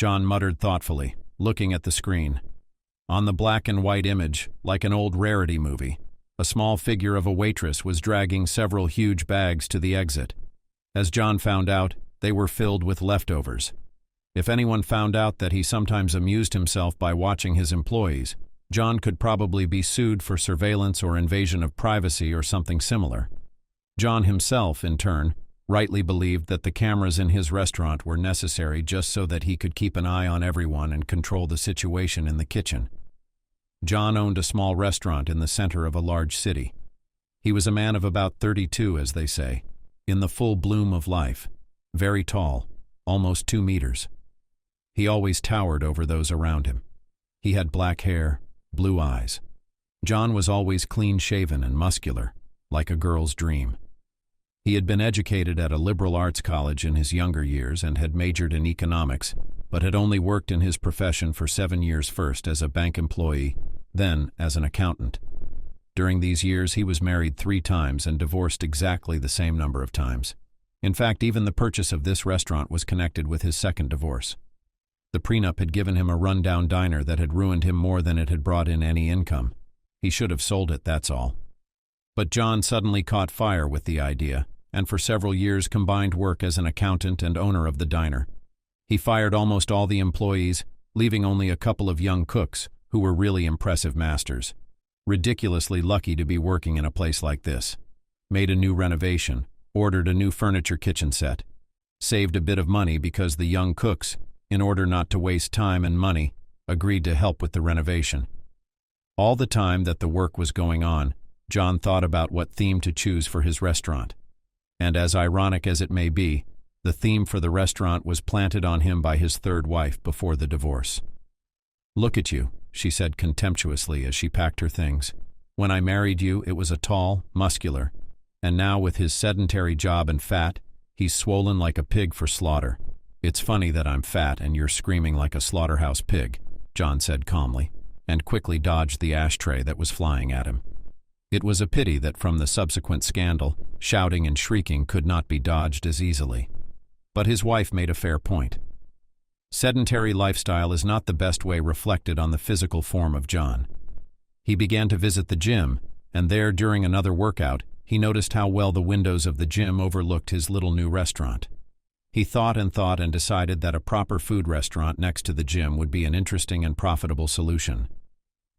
John muttered thoughtfully, looking at the screen. On the black and white image, like an old rarity movie, a small figure of a waitress was dragging several huge bags to the exit. As John found out, they were filled with leftovers. If anyone found out that he sometimes amused himself by watching his employees, John could probably be sued for surveillance or invasion of privacy or something similar. John himself, in turn, rightly believed that the cameras in his restaurant were necessary just so that he could keep an eye on everyone and control the situation in the kitchen. John owned a small restaurant in the center of a large city. He was a man of about 32, as they say, in the full bloom of life, very tall, almost 2 meters. He always towered over those around him. He had black hair, blue eyes. John was always clean-shaven and muscular, like a girl's dream. He had been educated at a liberal arts college in his younger years and had majored in economics, but had only worked in his profession for 7 years, first as a bank employee, then as an accountant. During these years, he was married 3 times and divorced exactly the same number of times. In fact, even the purchase of this restaurant was connected with his second divorce. The prenup had given him a rundown diner that had ruined him more than it had brought in any income. He should have sold it, that's all. But John suddenly caught fire with the idea, and for several years combined work as an accountant and owner of the diner. He fired almost all the employees, leaving only a couple of young cooks, who were really impressive masters. Ridiculously lucky to be working in a place like this. Made a new renovation, ordered a new furniture kitchen set. Saved a bit of money because the young cooks, in order not to waste time and money, agreed to help with the renovation. All the time that the work was going on, John thought about what theme to choose for his restaurant. And as ironic as it may be, the theme for the restaurant was planted on him by his third wife before the divorce. "Look at you," she said contemptuously as she packed her things. "When I married you, it was a tall, muscular, and now with his sedentary job and fat, he's swollen like a pig for slaughter. It's funny that I'm fat and you're screaming like a slaughterhouse pig," John said calmly, and quickly dodged the ashtray that was flying at him. It was a pity that from the subsequent scandal, shouting and shrieking could not be dodged as easily. But his wife made a fair point. Sedentary lifestyle is not the best way reflected on the physical form of John. He began to visit the gym, and there, during another workout, he noticed how well the windows of the gym overlooked his little new restaurant. He thought and decided that a proper food restaurant next to the gym would be an interesting and profitable solution.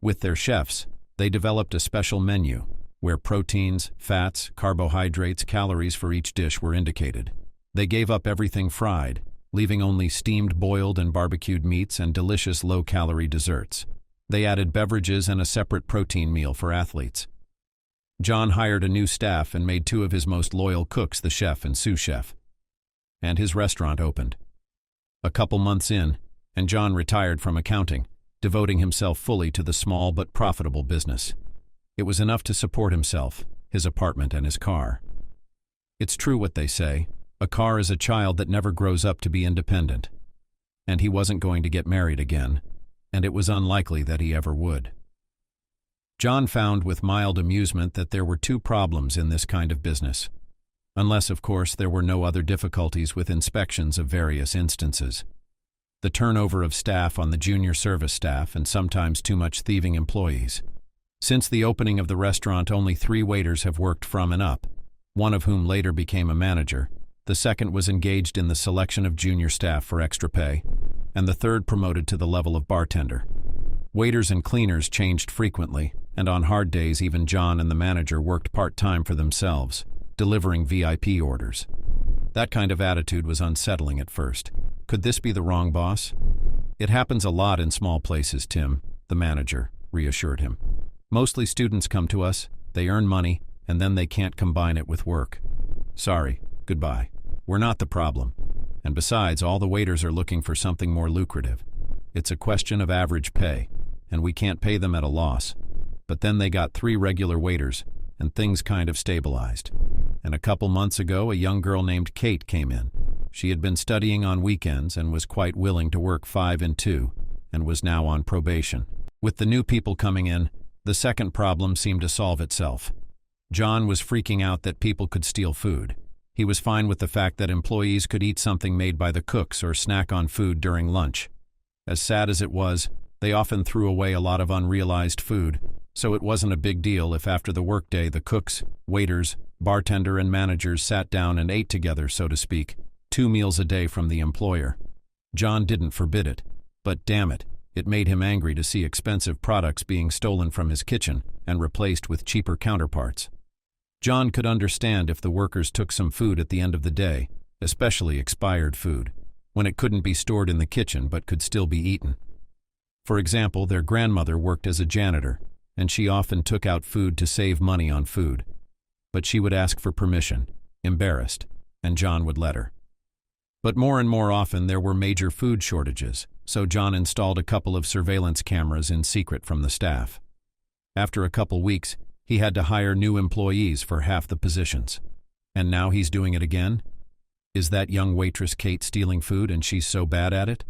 With their chefs, they developed a special menu, where proteins, fats, carbohydrates, calories for each dish were indicated. They gave up everything fried, leaving only steamed, boiled, and barbecued meats and delicious low-calorie desserts. They added beverages and a separate protein meal for athletes. John hired a new staff and made 2 of his most loyal cooks the chef and sous chef. And his restaurant opened. A couple months in, and John retired from accounting, devoting himself fully to the small but profitable business. It was enough to support himself, his apartment, and his car. It's true what they say, a car is a child that never grows up to be independent. And he wasn't going to get married again, and it was unlikely that he ever would. John found with mild amusement that there were 2 problems in this kind of business. Unless, of course, there were no other difficulties with inspections of various instances. The turnover of staff on the junior service staff and sometimes too much thieving employees. Since the opening of the restaurant, only 3 waiters have worked from and up, one of whom later became a manager, the second was engaged in the selection of junior staff for extra pay, and the third promoted to the level of bartender. Waiters and cleaners changed frequently, and on hard days even John and the manager worked part-time for themselves, delivering VIP orders. That kind of attitude was unsettling at first. Could this be the wrong boss? "It happens a lot in small places, Tim," the manager reassured him. "Mostly students come to us, they earn money, and then they can't combine it with work. Sorry, goodbye. We're not the problem. And besides, all the waiters are looking for something more lucrative. It's a question of average pay, and we can't pay them at a loss. But then they got 3 regular waiters, and things kind of stabilized. And a couple months ago, a young girl named Kate came in. She had been studying on weekends and was quite willing to work 5 and 2, and was now on probation. With the new people coming in, the second problem seemed to solve itself. John was freaking out that people could steal food. He was fine with the fact that employees could eat something made by the cooks or snack on food during lunch, As sad as it was, they often threw away a lot of unrealized food, so it wasn't a big deal if after the workday the cooks, waiters, bartender and managers sat down and ate together, so to speak, 2 meals a day from the employer. John didn't forbid it, but damn it, it made him angry to see expensive products being stolen from his kitchen and replaced with cheaper counterparts. John could understand if the workers took some food at the end of the day, especially expired food, when it couldn't be stored in the kitchen but could still be eaten. For example, their grandmother worked as a janitor, and she often took out food to save money on food. But she would ask for permission, embarrassed, and John would let her. But more and more often there were major food shortages, so John installed a couple of surveillance cameras in secret from the staff. After a couple weeks, he had to hire new employees for half the positions. And now he's doing it again? Is that young waitress Kate stealing food and she's so bad at it?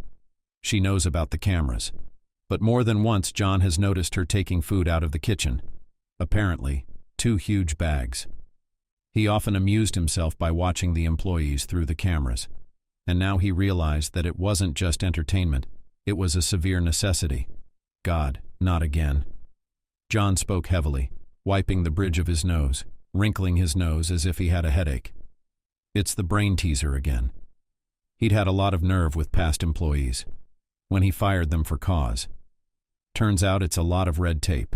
She knows about the cameras. But more than once John has noticed her taking food out of the kitchen. Apparently, 2 huge bags. He often amused himself by watching the employees through the cameras. And now he realized that it wasn't just entertainment, it was a severe necessity. God, not again. John spoke heavily, wiping the bridge of his nose, wrinkling his nose as if he had a headache. It's the brain teaser again. He'd had a lot of nerve with past employees, when he fired them for cause. Turns out it's a lot of red tape.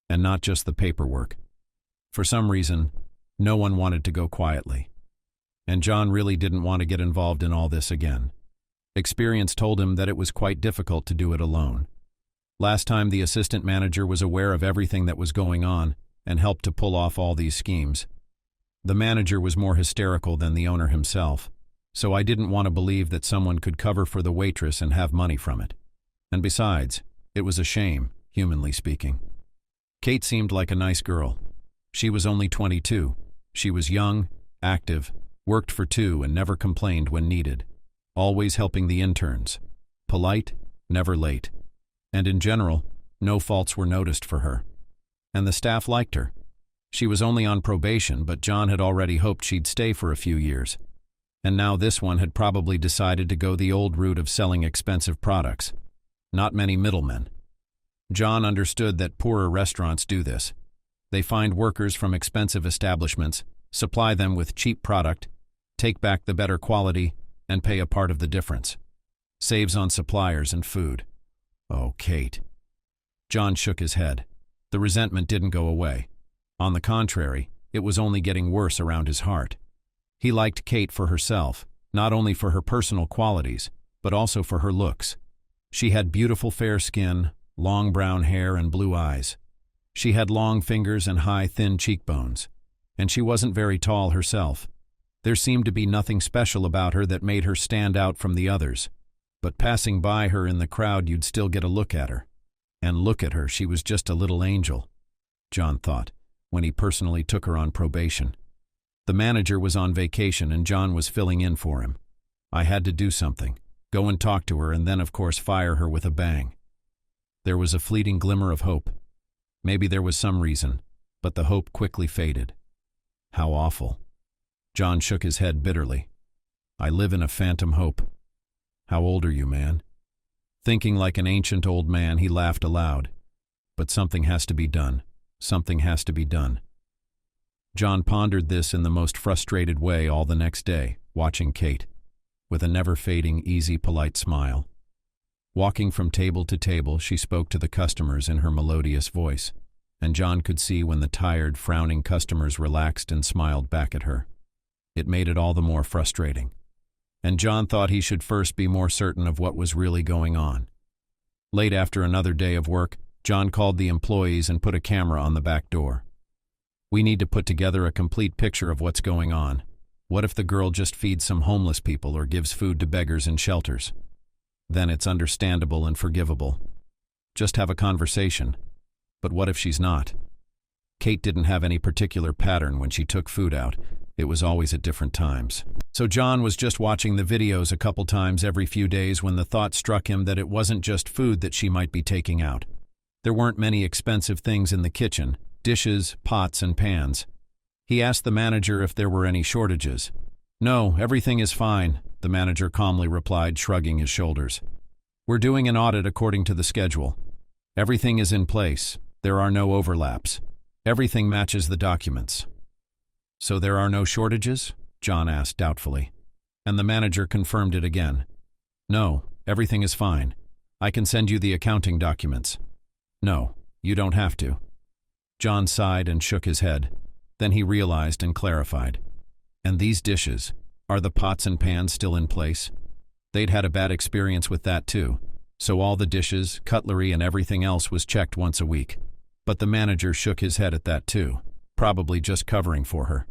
And not just the paperwork. For some reason, no one wanted to go quietly. And John really didn't want to get involved in all this again. Experience told him that it was quite difficult to do it alone. Last time the assistant manager was aware of everything that was going on and helped to pull off all these schemes. The manager was more hysterical than the owner himself, so I didn't want to believe that someone could cover for the waitress and have money from it. And besides, it was a shame, humanly speaking. Kate seemed like a nice girl. She was only 22. She was young, active, worked for 2 and never complained when needed. Always helping the interns. Polite, never late. And in general, no faults were noticed for her. And the staff liked her. She was only on probation, but John had already hoped she'd stay for a few years. And now this one had probably decided to go the old route of selling expensive products. Not many middlemen. John understood that poorer restaurants do this. They find workers from expensive establishments, supply them with cheap product, take back the better quality, and pay a part of the difference. Saves on suppliers and food. Oh, Kate. John shook his head. The resentment didn't go away. On the contrary, it was only getting worse around his heart. He liked Kate for herself, not only for her personal qualities, but also for her looks. She had beautiful fair skin, long brown hair and blue eyes. She had long fingers and high, thin cheekbones. And she wasn't very tall herself. There seemed to be nothing special about her that made her stand out from the others. But passing by her in the crowd, you'd still get a look at her. And look at her, she was just a little angel, John thought, when he personally took her on probation. The manager was on vacation and John was filling in for him. I had to do something, go and talk to her and then of course fire her with a bang. There was a fleeting glimmer of hope. Maybe there was some reason, but the hope quickly faded. How awful. John shook his head bitterly. I live in a phantom hope. How old are you, man? Thinking like an ancient old man, he laughed aloud. But something has to be done. Something has to be done. John pondered this in the most frustrated way all the next day, watching Kate, with a never-fading, easy, polite smile. Walking from table to table, she spoke to the customers in her melodious voice, and John could see when the tired, frowning customers relaxed and smiled back at her. It made it all the more frustrating. And John thought he should first be more certain of what was really going on. Late after another day of work, John called the employees and put a camera on the back door. We need to put together a complete picture of what's going on. What if the girl just feeds some homeless people or gives food to beggars in shelters? Then it's understandable and forgivable. Just have a conversation. But what if she's not? Kate didn't have any particular pattern when she took food out. It was always at different times. So John was just watching the videos a couple times every few days when the thought struck him that it wasn't just food that she might be taking out. There weren't many expensive things in the kitchen, dishes, pots, and pans. He asked the manager if there were any shortages. No, everything is fine, the manager calmly replied, shrugging his shoulders. We're doing an audit according to the schedule. Everything is in place. There are no overlaps. Everything matches the documents. So there are no shortages? John asked doubtfully. And the manager confirmed it again. No, everything is fine. I can send you the accounting documents. No, you don't have to. John sighed and shook his head. Then he realized and clarified. And these dishes, are the pots and pans still in place? They'd had a bad experience with that too, so all the dishes, cutlery, and everything else was checked once a week. But the manager shook his head at that too, probably just covering for her.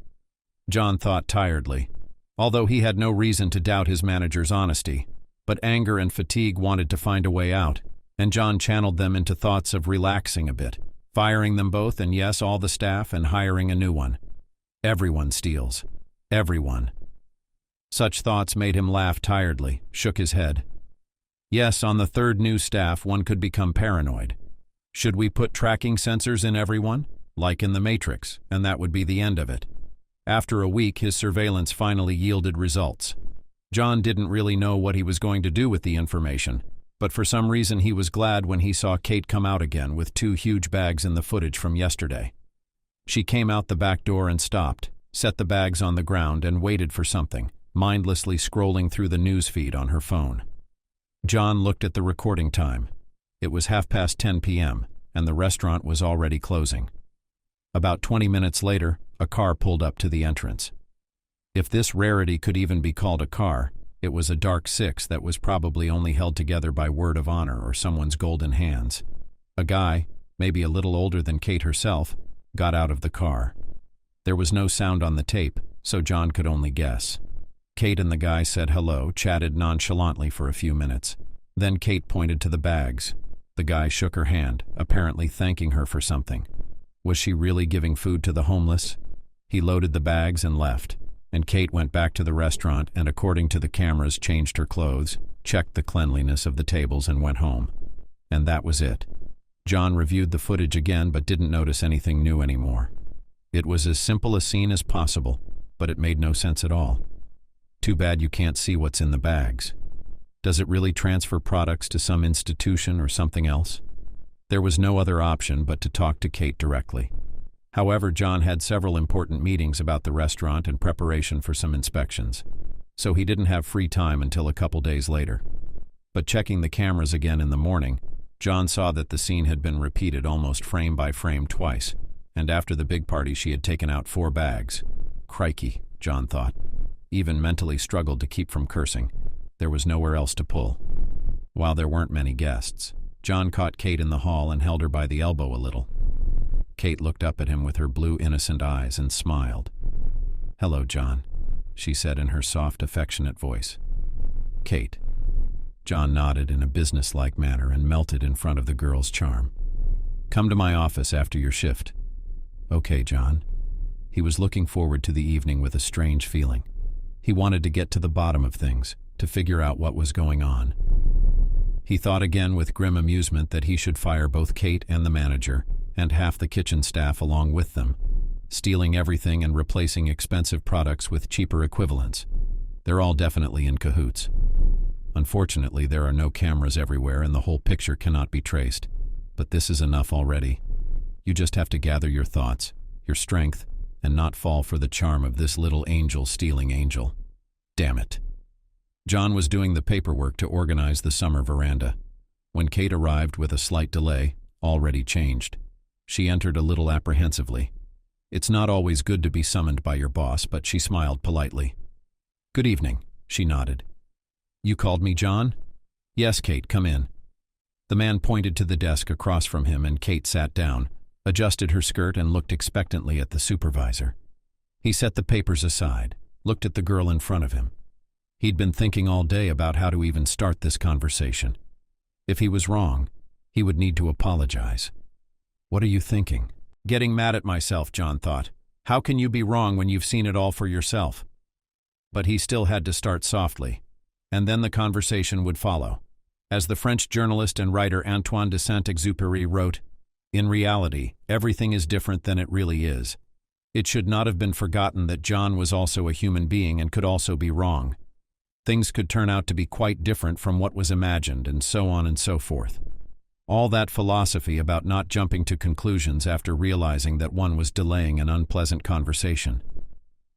John thought tiredly, although he had no reason to doubt his manager's honesty, but anger and fatigue wanted to find a way out, and John channeled them into thoughts of relaxing a bit, firing them both and yes, all the staff, and hiring a new one. Everyone steals. Everyone. Such thoughts made him laugh tiredly, shook his head. Yes, on the third new staff one could become paranoid. Should we put tracking sensors in everyone? Like in the Matrix, and that would be the end of it. After a week, his surveillance finally yielded results. John didn't really know what he was going to do with the information, but for some reason he was glad when he saw Kate come out again with 2 huge bags in the footage from yesterday. She came out the back door and stopped, set the bags on the ground and waited for something, mindlessly scrolling through the newsfeed on her phone. John looked at the recording time. It was 10:30 p.m., and the restaurant was already closing. About 20 minutes later, a car pulled up to the entrance. If this rarity could even be called a car, it was a dark 6 that was probably only held together by word of honor or someone's golden hands. A guy, maybe a little older than Kate herself, got out of the car. There was no sound on the tape, so John could only guess. Kate and the guy said hello, chatted nonchalantly for a few minutes. Then Kate pointed to the bags. The guy shook her hand, apparently thanking her for something. Was she really giving food to the homeless? He loaded the bags and left, and Kate went back to the restaurant and, according to the cameras, changed her clothes, checked the cleanliness of the tables, and went home. And that was it. John reviewed the footage again but didn't notice anything new anymore. It was as simple a scene as possible, but it made no sense at all. Too bad you can't see what's in the bags. Does it really transfer products to some institution or something else? There was no other option but to talk to Kate directly. However, John had several important meetings about the restaurant and preparation for some inspections, so he didn't have free time until a couple days later. But checking the cameras again in the morning, John saw that the scene had been repeated almost frame by frame twice, and after the big party she had taken out 4 bags. Crikey, John thought. Even mentally struggled to keep from cursing. There was nowhere else to pull. While there weren't many guests, John caught Kate in the hall and held her by the elbow a little. Kate looked up at him with her blue innocent eyes and smiled. "Hello, John," she said in her soft, affectionate voice. "Kate." John nodded in a businesslike manner and melted in front of the girl's charm. "Come to my office after your shift." "Okay, John." He was looking forward to the evening with a strange feeling. He wanted to get to the bottom of things, to figure out what was going on. He thought again with grim amusement that he should fire both Kate and the manager, and half the kitchen staff along with them, stealing everything and replacing expensive products with cheaper equivalents. They're all definitely in cahoots. Unfortunately, there are no cameras everywhere and the whole picture cannot be traced. But this is enough already. You just have to gather your thoughts, your strength, and not fall for the charm of this little angel stealing angel. Damn it. John was doing the paperwork to organize the summer veranda. When Kate arrived with a slight delay, already changed. She entered a little apprehensively. It's not always good to be summoned by your boss, but she smiled politely. "Good evening," she nodded. "You called me, John?" "Yes, Kate, come in." The man pointed to the desk across from him and Kate sat down, adjusted her skirt and looked expectantly at the supervisor. He set the papers aside, looked at the girl in front of him. He'd been thinking all day about how to even start this conversation. If he was wrong, he would need to apologize. "What are you thinking?" "Getting mad at myself," John thought. "How can you be wrong when you've seen it all for yourself?" But he still had to start softly, and then the conversation would follow. As the French journalist and writer Antoine de Saint-Exupéry wrote, "In reality, everything is different than it really is." It should not have been forgotten that John was also a human being and could also be wrong. Things could turn out to be quite different from what was imagined, and so on and so forth. All that philosophy about not jumping to conclusions after realizing that one was delaying an unpleasant conversation.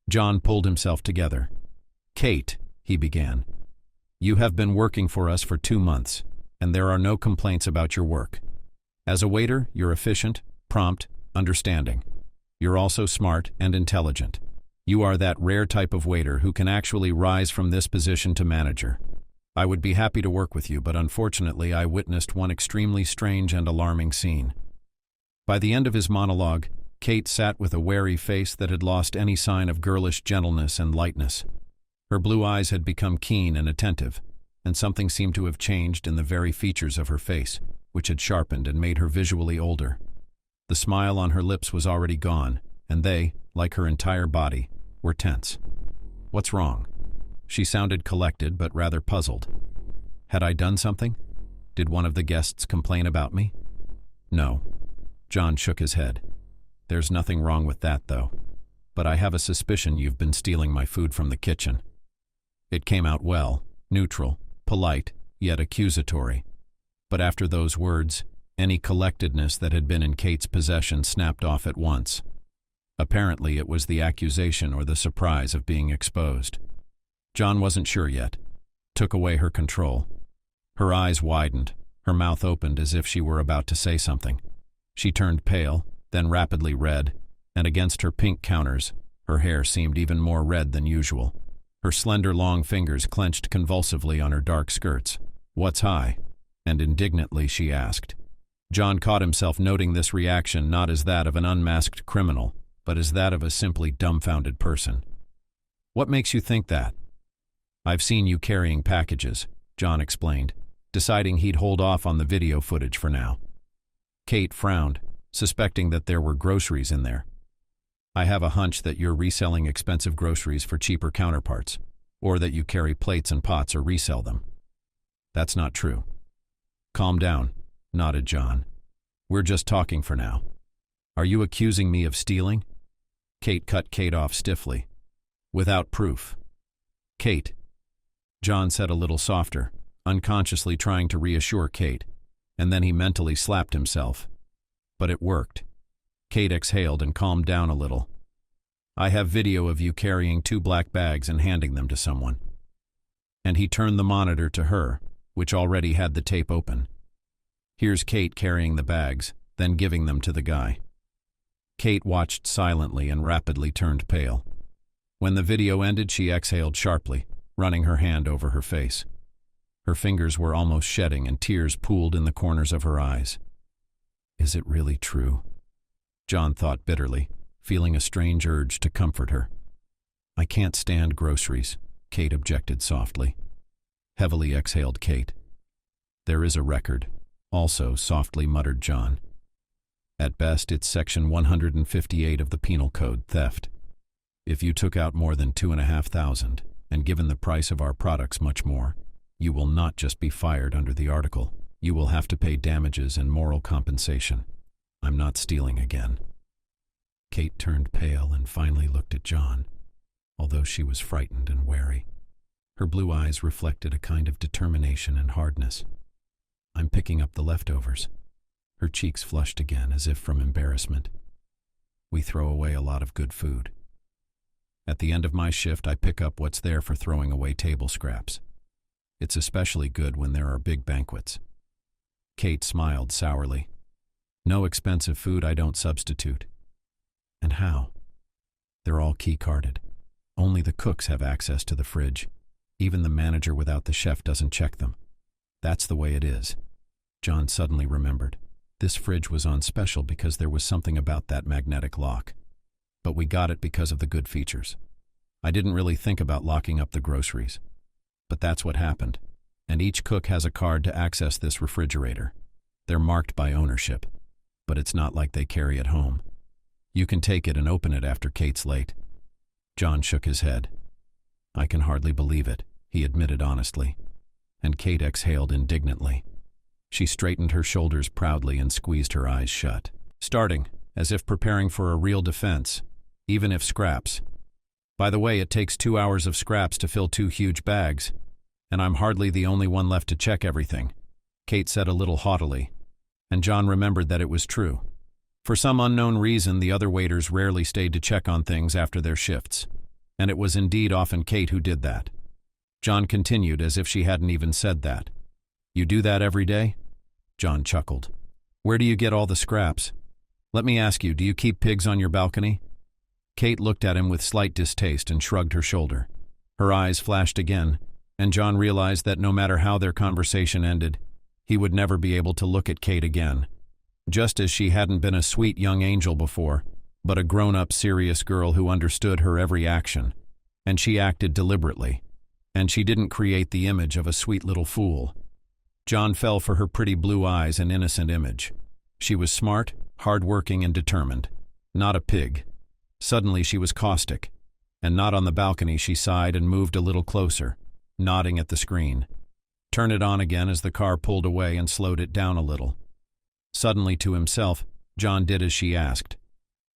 John pulled himself together. "Kate," he began, "you have been working for us for 2 months, and there are no complaints about your work. As a waiter, you're efficient, prompt, understanding. You're also smart and intelligent. You are that rare type of waiter who can actually rise from this position to manager. I would be happy to work with you, but unfortunately I witnessed one extremely strange and alarming scene." By the end of his monologue, Kate sat with a wary face that had lost any sign of girlish gentleness and lightness. Her blue eyes had become keen and attentive, and something seemed to have changed in the very features of her face, which had sharpened and made her visually older. The smile on her lips was already gone, and they, like her entire body, were tense. "What's wrong?" She sounded collected but rather puzzled. "Had I done something? Did one of the guests complain about me?" "No." John shook his head. "There's nothing wrong with that, though. But I have a suspicion you've been stealing my food from the kitchen." It came out well, neutral, polite, yet accusatory. But after those words, any collectedness that had been in Kate's possession snapped off at once. Apparently it was the accusation or the surprise of being exposed. John wasn't sure yet. Took away her control. Her eyes widened, her mouth opened as if she were about to say something. She turned pale, then rapidly red, and against her pink counters, her hair seemed even more red than usual. Her slender long fingers clenched convulsively on her dark skirts. "What's high?" And indignantly she asked. John caught himself noting this reaction not as that of an unmasked criminal, but as that of a simply dumbfounded person. "What makes you think that?" "I've seen you carrying packages," John explained, deciding he'd hold off on the video footage for now. Kate frowned, suspecting that there were groceries in there. "I have a hunch that you're reselling expensive groceries for cheaper counterparts, or that you carry plates and pots or resell them." "That's not true." "Calm down," nodded John. "We're just talking for now. Are you accusing me of stealing?" Kate cut Kate off stiffly. "Without proof." "Kate," John said a little softer, unconsciously trying to reassure Kate, and then he mentally slapped himself. But it worked. Kate exhaled and calmed down a little. "I have video of you carrying 2 black bags and handing them to someone." And he turned the monitor to her, which already had the tape open. "Here's Kate carrying the bags, then giving them to the guy." Kate watched silently and rapidly turned pale. When the video ended, she exhaled sharply, running her hand over her face. Her fingers were almost shedding and tears pooled in the corners of her eyes. "Is it really true?" John thought bitterly, feeling a strange urge to comfort her. "I can't stand groceries," Kate objected softly. Heavily exhaled Kate. "There is a record," also softly muttered John. "At best, it's Section 158 of the Penal Code, theft. If you took out more than 2,500, and given the price of our products much more, you will not just be fired under the article. You will have to pay damages and moral compensation. I'm not stealing again." Kate turned pale and finally looked at John, although she was frightened and wary. Her blue eyes reflected a kind of determination and hardness. "I'm picking up the leftovers." Her cheeks flushed again, as if from embarrassment. "We throw away a lot of good food. At the end of my shift, I pick up what's there for throwing away table scraps. It's especially good when there are big banquets." Kate smiled sourly. "No expensive food I don't substitute." "And how?" "They're all key-carded. Only the cooks have access to the fridge. Even the manager without the chef doesn't check them. That's the way it is." John suddenly remembered. This fridge was on special because there was something about that magnetic lock. But we got it because of the good features. I didn't really think about locking up the groceries. But that's what happened. And each cook has a card to access this refrigerator. They're marked by ownership. But it's not like they carry it home. You can take it and open it after Kate's late." John shook his head. "I can hardly believe it," he admitted honestly. And Kate exhaled indignantly. She straightened her shoulders proudly and squeezed her eyes shut, starting, as if preparing for a real defense, even if scraps. "By the way, it takes 2 hours of scraps to fill 2 huge bags. And I'm hardly the only one left to check everything, Kate said a little haughtily, and John remembered that it was true. For some unknown reason, the other waiters rarely stayed to check on things after their shifts, and it was indeed often Kate who did that. John continued as if she hadn't even said that. You do that every day? John chuckled. Where do you get all the scraps? Let me ask you, do you keep pigs on your balcony? Kate looked at him with slight distaste and shrugged her shoulder. Her eyes flashed again, and John realized that no matter how their conversation ended, he would never be able to look at Kate again. Just as she hadn't been a sweet young angel before, but a grown-up serious girl who understood her every action, and she acted deliberately, and she didn't create the image of a sweet little fool. John fell for her pretty blue eyes and innocent image. She was smart, hard-working, and determined. Not a pig. Suddenly she was caustic, and not on the balcony. She sighed and moved a little closer, nodding at the screen. Turn it on again as the car pulled away and slowed it down a little. Suddenly to himself, John did as she asked.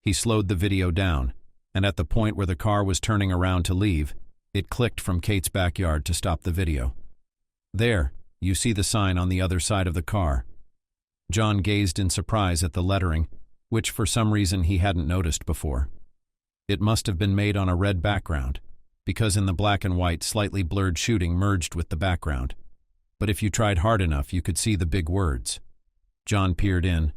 He slowed the video down, and at the point where the car was turning around to leave, it clicked from Kate's backyard to stop the video. There, you see the sign on the other side of the car. John gazed in surprise at the lettering, which for some reason he hadn't noticed before. It must have been made on a red background, because in the black and white, slightly blurred shooting merged with the background. But if you tried hard enough, you could see the big words. John peered in.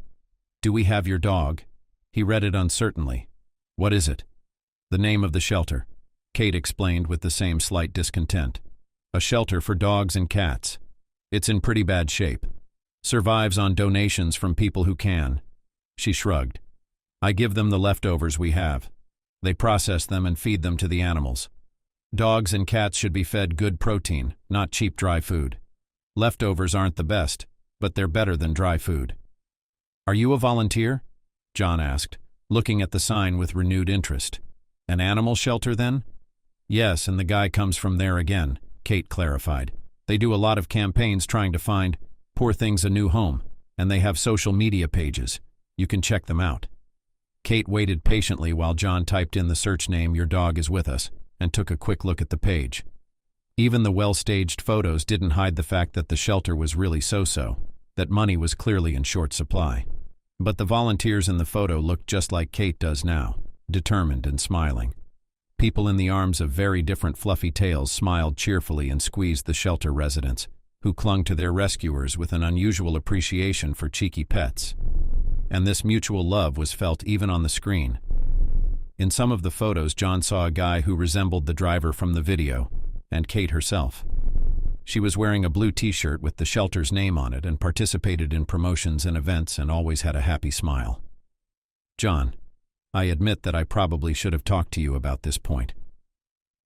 Do we have your dog? He read it uncertainly. What is it? The name of the shelter, Kate explained with the same slight discontent. A shelter for dogs and cats. It's in pretty bad shape. Survives on donations from people who can. She shrugged. I give them the leftovers we have. They process them and feed them to the animals. Dogs and cats should be fed good protein, not cheap dry food. Leftovers aren't the best, but they're better than dry food. Are you a volunteer? John asked, looking at the sign with renewed interest. An animal shelter, then? Yes, and the guy comes from there again, Kate clarified. They do a lot of campaigns trying to find poor things a new home, and they have social media pages. You can check them out. Kate waited patiently while John typed in the search name "Your dog is with us" and took a quick look at the page. Even the well-staged photos didn't hide the fact that the shelter was really so-so, that money was clearly in short supply. But the volunteers in the photo looked just like Kate does now, determined and smiling. People in the arms of very different fluffy tails smiled cheerfully and squeezed the shelter residents, who clung to their rescuers with an unusual appreciation for cheeky pets. And this mutual love was felt even on the screen. In some of the photos, John saw a guy who resembled the driver from the video, and Kate herself. She was wearing a blue t-shirt with the shelter's name on it and participated in promotions and events and always had a happy smile. John, I admit that I probably should have talked to you about this point.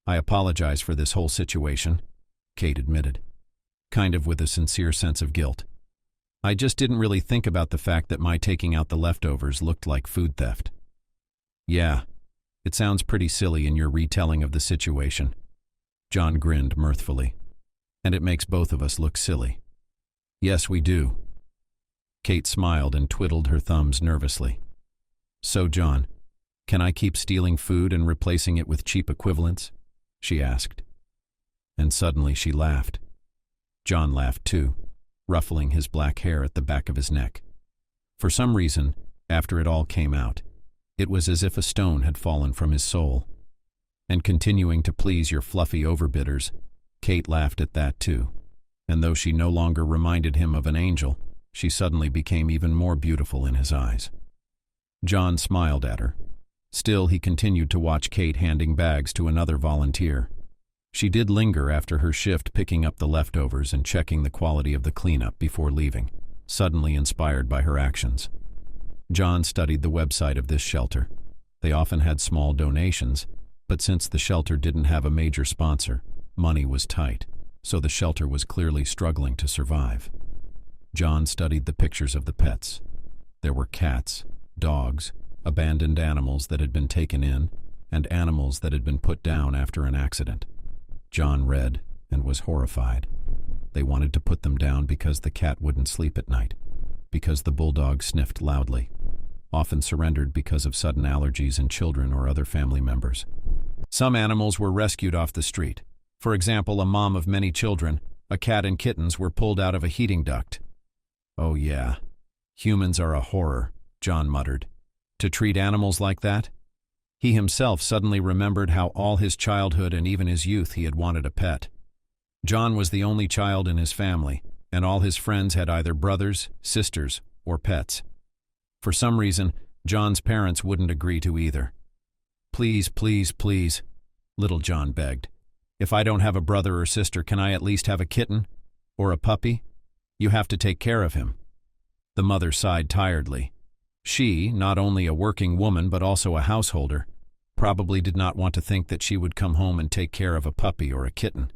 I apologize for this whole situation, Kate admitted, kind of with a sincere sense of guilt. I just didn't really think about the fact that my taking out the leftovers looked like food theft. Yeah, it sounds pretty silly in your retelling of the situation. John grinned mirthfully. And it makes both of us look silly. Yes, we do. Kate smiled and twiddled her thumbs nervously. So, John, can I keep stealing food and replacing it with cheap equivalents? She asked. And suddenly she laughed. John laughed too, ruffling his black hair at the back of his neck. For some reason, after it all came out, it was as if a stone had fallen from his soul. And continuing to please your fluffy overbidders, Kate laughed at that too, and though she no longer reminded him of an angel, she suddenly became even more beautiful in his eyes. John smiled at her. Still, he continued to watch Kate handing bags to another volunteer. She did linger after her shift, picking up the leftovers and checking the quality of the cleanup before leaving, suddenly inspired by her actions. John studied the website of this shelter. They often had small donations, but since the shelter didn't have a major sponsor, money was tight, so the shelter was clearly struggling to survive. John studied the pictures of the pets. There were cats, dogs, abandoned animals that had been taken in, and animals that had been put down after an accident. John read and was horrified. They wanted to put them down because the cat wouldn't sleep at night, because the bulldog sniffed loudly, often surrendered because of sudden allergies in children or other family members. Some animals were rescued off the street, For example, a mom of many children, a cat and kittens were pulled out of a heating duct. "Oh yeah, humans are a horror," John muttered. To treat animals like that? He himself suddenly remembered how all his childhood and even his youth he had wanted a pet. John was the only child in his family, and all his friends had either brothers, sisters, or pets. For some reason, John's parents wouldn't agree to either. "Please, please, please," little John begged. "If I don't have a brother or sister, can I at least have a kitten? Or a puppy? You have to take care of him." The mother sighed tiredly. She, not only a working woman but also a householder, probably did not want to think that she would come home and take care of a puppy or a kitten.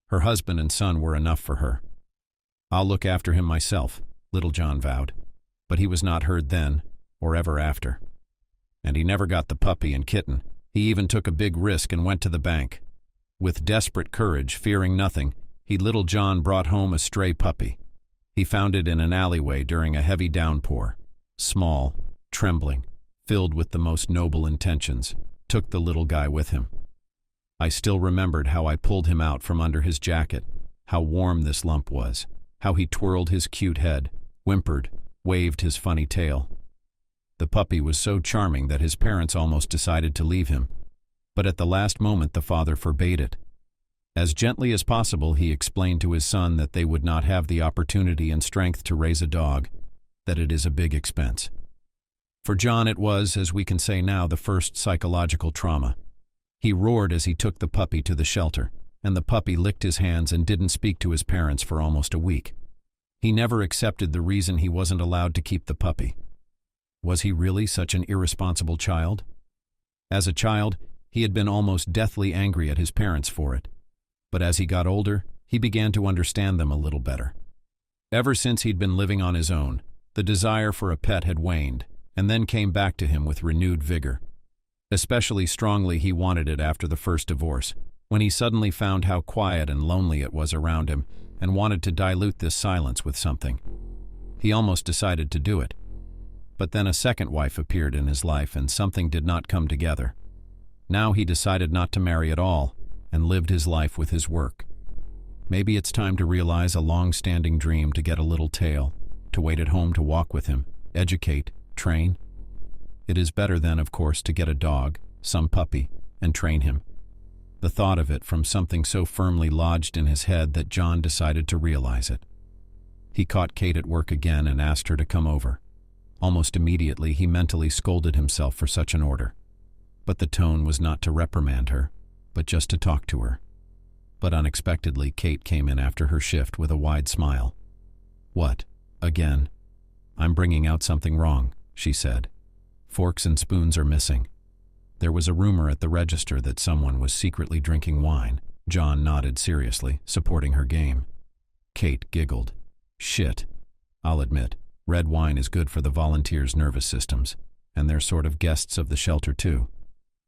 Her husband and son were enough for her. "I'll look after him myself," little John vowed. But he was not heard then, or ever after. And he never got the puppy and kitten. He even took a big risk and went to the bank. With desperate courage, fearing nothing, little John brought home a stray puppy. He found it in an alleyway during a heavy downpour. Small, trembling, filled with the most noble intentions, took the little guy with him. I still remembered how I pulled him out from under his jacket, how warm this lump was, how he twirled his cute head, whimpered, waved his funny tail. The puppy was so charming that his parents almost decided to leave him, but at the last moment the father forbade it. As gently as possible, he explained to his son that they would not have the opportunity and strength to raise a dog, that it is a big expense. For John it was, as we can say now, the first psychological trauma. He roared as he took the puppy to the shelter, and the puppy licked his hands and didn't speak to his parents for almost a week. He never accepted the reason he wasn't allowed to keep the puppy. Was he really such an irresponsible child? As a child, he had been almost deathly angry at his parents for it. But as he got older, he began to understand them a little better. Ever since he'd been living on his own, the desire for a pet had waned, and then came back to him with renewed vigor. Especially strongly he wanted it after the first divorce, when he suddenly found how quiet and lonely it was around him, and wanted to dilute this silence with something. He almost decided to do it. But then a second wife appeared in his life, and something did not come together. Now he decided not to marry at all, and lived his life with his work. Maybe it's time to realize a long-standing dream to get a little tail, to wait at home to walk with him, educate, train. It is better then, of course, to get a dog, some puppy, and train him. The thought of it from something so firmly lodged in his head that John decided to realize it. He caught Kate at work again and asked her to come over. Almost immediately he mentally scolded himself for such an order. But the tone was not to reprimand her, but just to talk to her. But unexpectedly, Kate came in after her shift with a wide smile. "What, again?" "I'm bringing out something wrong," she said. "Forks and spoons are missing." There was a rumor at the register that someone was secretly drinking wine. John nodded seriously, supporting her game. Kate giggled. "Shit. I'll admit, red wine is good for the volunteers' nervous systems, and they're sort of guests of the shelter too."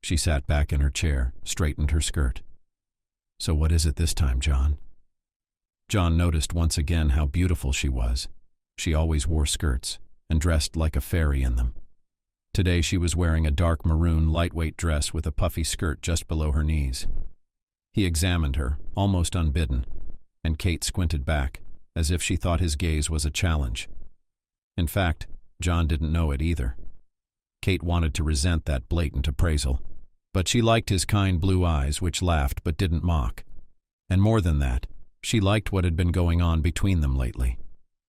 She sat back in her chair, straightened her skirt. "So what is it this time, John?" John noticed once again how beautiful she was. She always wore skirts, and dressed like a fairy in them. Today she was wearing a dark maroon lightweight dress with a puffy skirt just below her knees. He examined her, almost unbidden, and Kate squinted back, as if she thought his gaze was a challenge. In fact, John didn't know it either. Kate wanted to resent that blatant appraisal, but she liked his kind blue eyes, which laughed but didn't mock. And more than that, she liked what had been going on between them lately.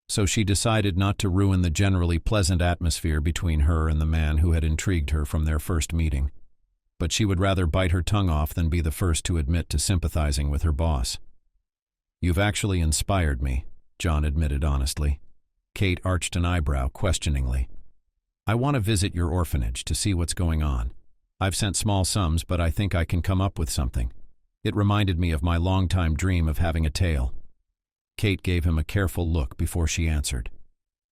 So she decided not to ruin the generally pleasant atmosphere between her and the man who had intrigued her from their first meeting. But she would rather bite her tongue off than be the first to admit to sympathizing with her boss. "You've actually inspired me," John admitted honestly. Kate arched an eyebrow questioningly. "I want to visit your orphanage to see what's going on. I've sent small sums, but I think I can come up with something. It reminded me of my long-time dream of having a tail." Kate gave him a careful look before she answered.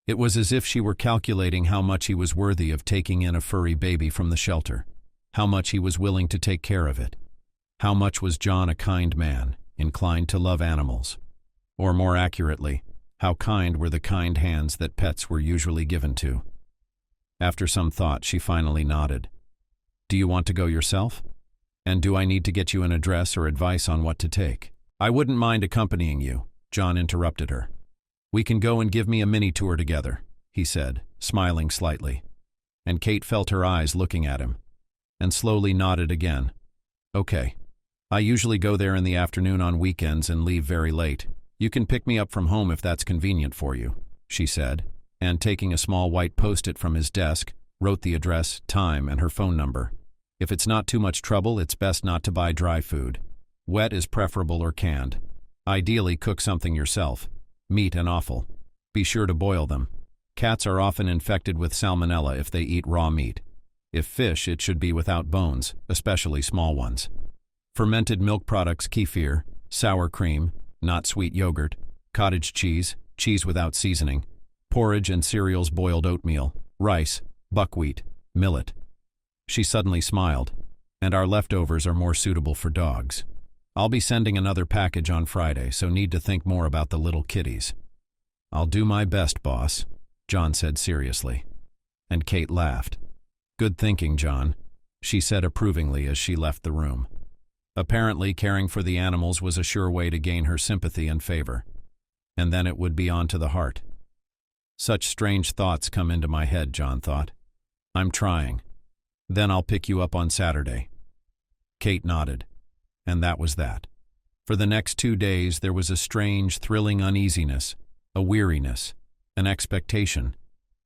It was as if she were calculating how much he was worthy of taking in a furry baby from the shelter, how much he was willing to take care of it. How much was John a kind man, inclined to love animals? Or more accurately, how kind were the kind hands that pets were usually given to? After some thought, she finally nodded. "Do you want to go yourself?" And do I need to get you an address or advice on what to take? I wouldn't mind accompanying you, John interrupted her. We can go and give me a mini tour together, he said, smiling slightly. And Kate felt her eyes looking at him, and slowly nodded again. Okay. I usually go there in the afternoon on weekends and leave very late. You can pick me up from home if that's convenient for you, she said, and taking a small white post-it from his desk, wrote the address, time, and her phone number. If it's not too much trouble, it's best not to buy dry food. Wet is preferable or canned. Ideally, cook something yourself. Meat and offal. Be sure to boil them. Cats are often infected with salmonella if they eat raw meat. If fish, it should be without bones, especially small ones. Fermented milk products, kefir, sour cream, not sweet yogurt, cottage cheese, cheese without seasoning, porridge and cereals, boiled oatmeal, rice, buckwheat, millet. She suddenly smiled. And our leftovers are more suitable for dogs. I'll be sending another package on Friday, so need to think more about the little kitties. I'll do my best, boss, John said seriously. And Kate laughed. Good thinking, John, she said approvingly as she left the room. Apparently, caring for the animals was a sure way to gain her sympathy and favor. And then it would be on to the heart. Such strange thoughts come into my head, John thought. I'm trying. Then I'll pick you up on Saturday. Kate nodded. And that was that. For the next 2 days, there was a strange, thrilling uneasiness, a weariness, an expectation.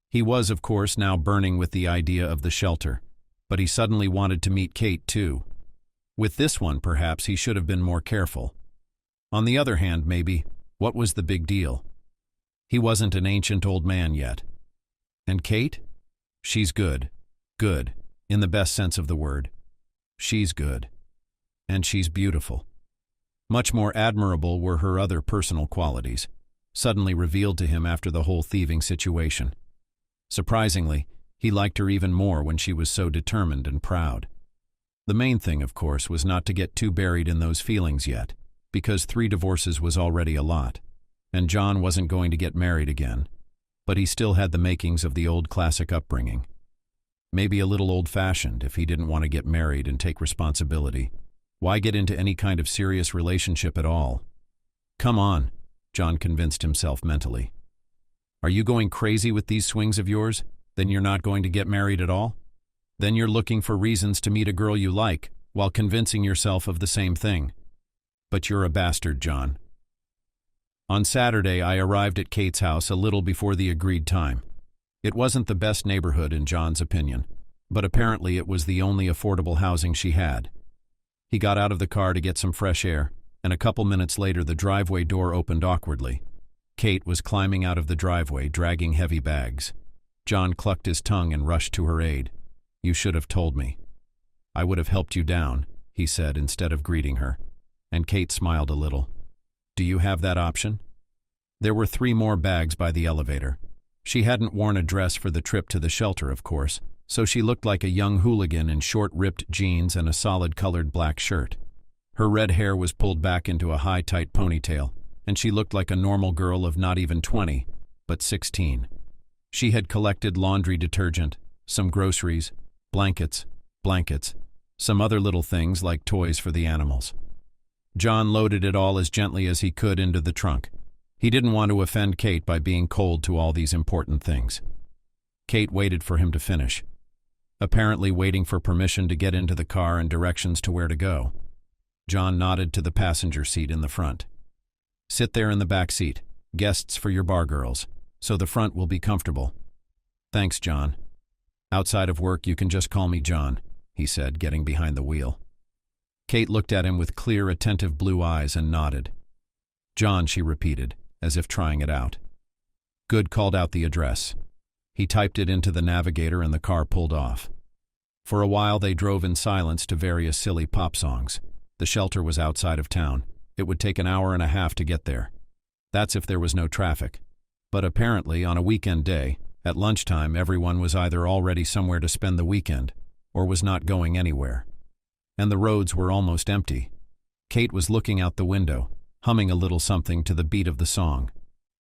He was, of course, now burning with the idea of the shelter, but he suddenly wanted to meet Kate, too. With this one, perhaps, he should have been more careful. On the other hand, maybe, what was the big deal? He wasn't an ancient old man yet. And Kate? She's good. Good, in the best sense of the word. She's good. And she's beautiful. Much more admirable were her other personal qualities, suddenly revealed to him after the whole thieving situation. Surprisingly, he liked her even more when she was so determined and proud. The main thing, of course, was not to get too buried in those feelings yet, because 3 divorces was already a lot, and John wasn't going to get married again, but he still had the makings of the old classic upbringing. Maybe a little old-fashioned if he didn't want to get married and take responsibility. Why get into any kind of serious relationship at all? Come on, John convinced himself mentally. Are you going crazy with these swings of yours? Then you're not going to get married at all? Then you're looking for reasons to meet a girl you like, while convincing yourself of the same thing. But you're a bastard, John. On Saturday, I arrived at Kate's house a little before the agreed time. It wasn't the best neighborhood in John's opinion, but apparently it was the only affordable housing she had. He got out of the car to get some fresh air, and a couple minutes later the driveway door opened awkwardly. Kate was climbing out of the driveway, dragging heavy bags. John clucked his tongue and rushed to her aid. You should have told me. I would have helped you down, he said instead of greeting her. And Kate smiled a little. Do you have that option? There were 3 more bags by the elevator. She hadn't worn a dress for the trip to the shelter, of course, so she looked like a young hooligan in short ripped jeans and a solid-colored black shirt. Her red hair was pulled back into a high, tight ponytail, and she looked like a normal girl of not even 20, but 16. She had collected laundry detergent, some groceries, blankets, some other little things like toys for the animals. John loaded it all as gently as he could into the trunk. He didn't want to offend Kate by being cold to all these important things. Kate waited for him to finish, apparently waiting for permission to get into the car and directions to where to go. John nodded to the passenger seat in the front. Sit there in the back seat, guests for your bar girls, so the front will be comfortable. Thanks, John. Outside of work, you can just call me John, he said, getting behind the wheel. Kate looked at him with clear, attentive blue eyes and nodded. John, she repeated, as if trying it out. Good, called out the address. He typed it into the navigator and the car pulled off. For a while they drove in silence to various silly pop songs. The shelter was outside of town. It would take an hour and a half to get there. That's if there was no traffic. But apparently, on a weekend day, at lunchtime everyone was either already somewhere to spend the weekend, or was not going anywhere. And the roads were almost empty. Kate was looking out the window, humming a little something to the beat of the song.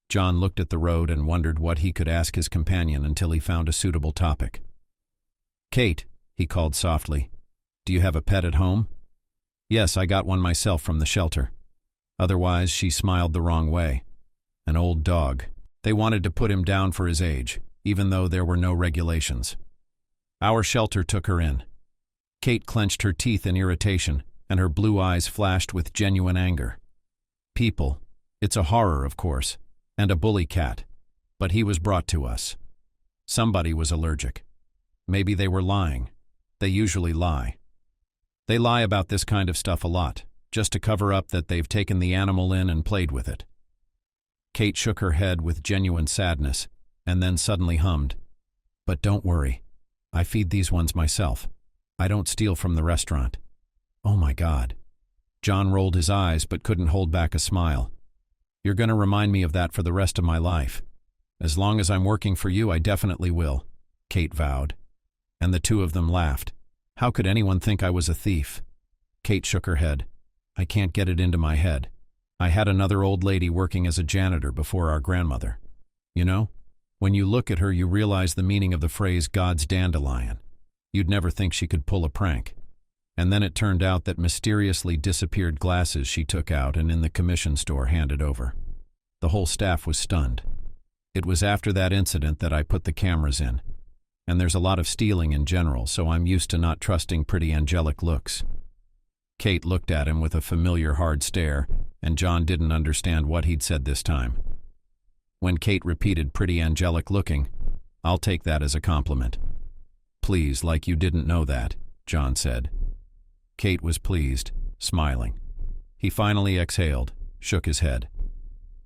John looked at the road and wondered what he could ask his companion until he found a suitable topic. Kate, he called softly, do you have a pet at home? Yes, I got one myself from the shelter. Otherwise, she smiled the wrong way. An old dog. They wanted to put him down for his age, even though there were no regulations. Our shelter took her in. Kate clenched her teeth in irritation, and her blue eyes flashed with genuine anger. People. It's a horror, of course, and a bully cat. But he was brought to us. Somebody was allergic. Maybe they were lying. They usually lie. They lie about this kind of stuff a lot, just to cover up that they've taken the animal in and played with it. Kate shook her head with genuine sadness, and then suddenly hummed. But don't worry. I feed these ones myself. I don't steal from the restaurant. Oh my God. John rolled his eyes but couldn't hold back a smile. You're going to remind me of that for the rest of my life. As long as I'm working for you, I definitely will, Kate vowed. And the two of them laughed. How could anyone think I was a thief? Kate shook her head. I can't get it into my head. I had another old lady working as a janitor before our grandmother. You know, when you look at her, you realize the meaning of the phrase God's dandelion. You'd never think she could pull a prank. And then it turned out that mysteriously disappeared glasses she took out and in the commission store handed over. The whole staff was stunned. It was after that incident that I put the cameras in. And there's a lot of stealing in general, so I'm used to not trusting pretty angelic looks. Kate looked at him with a familiar hard stare, and John didn't understand what he'd said this time. When Kate repeated pretty angelic looking, I'll take that as a compliment. Please, like you didn't know that, John said. Kate was pleased, smiling. He finally exhaled, shook his head.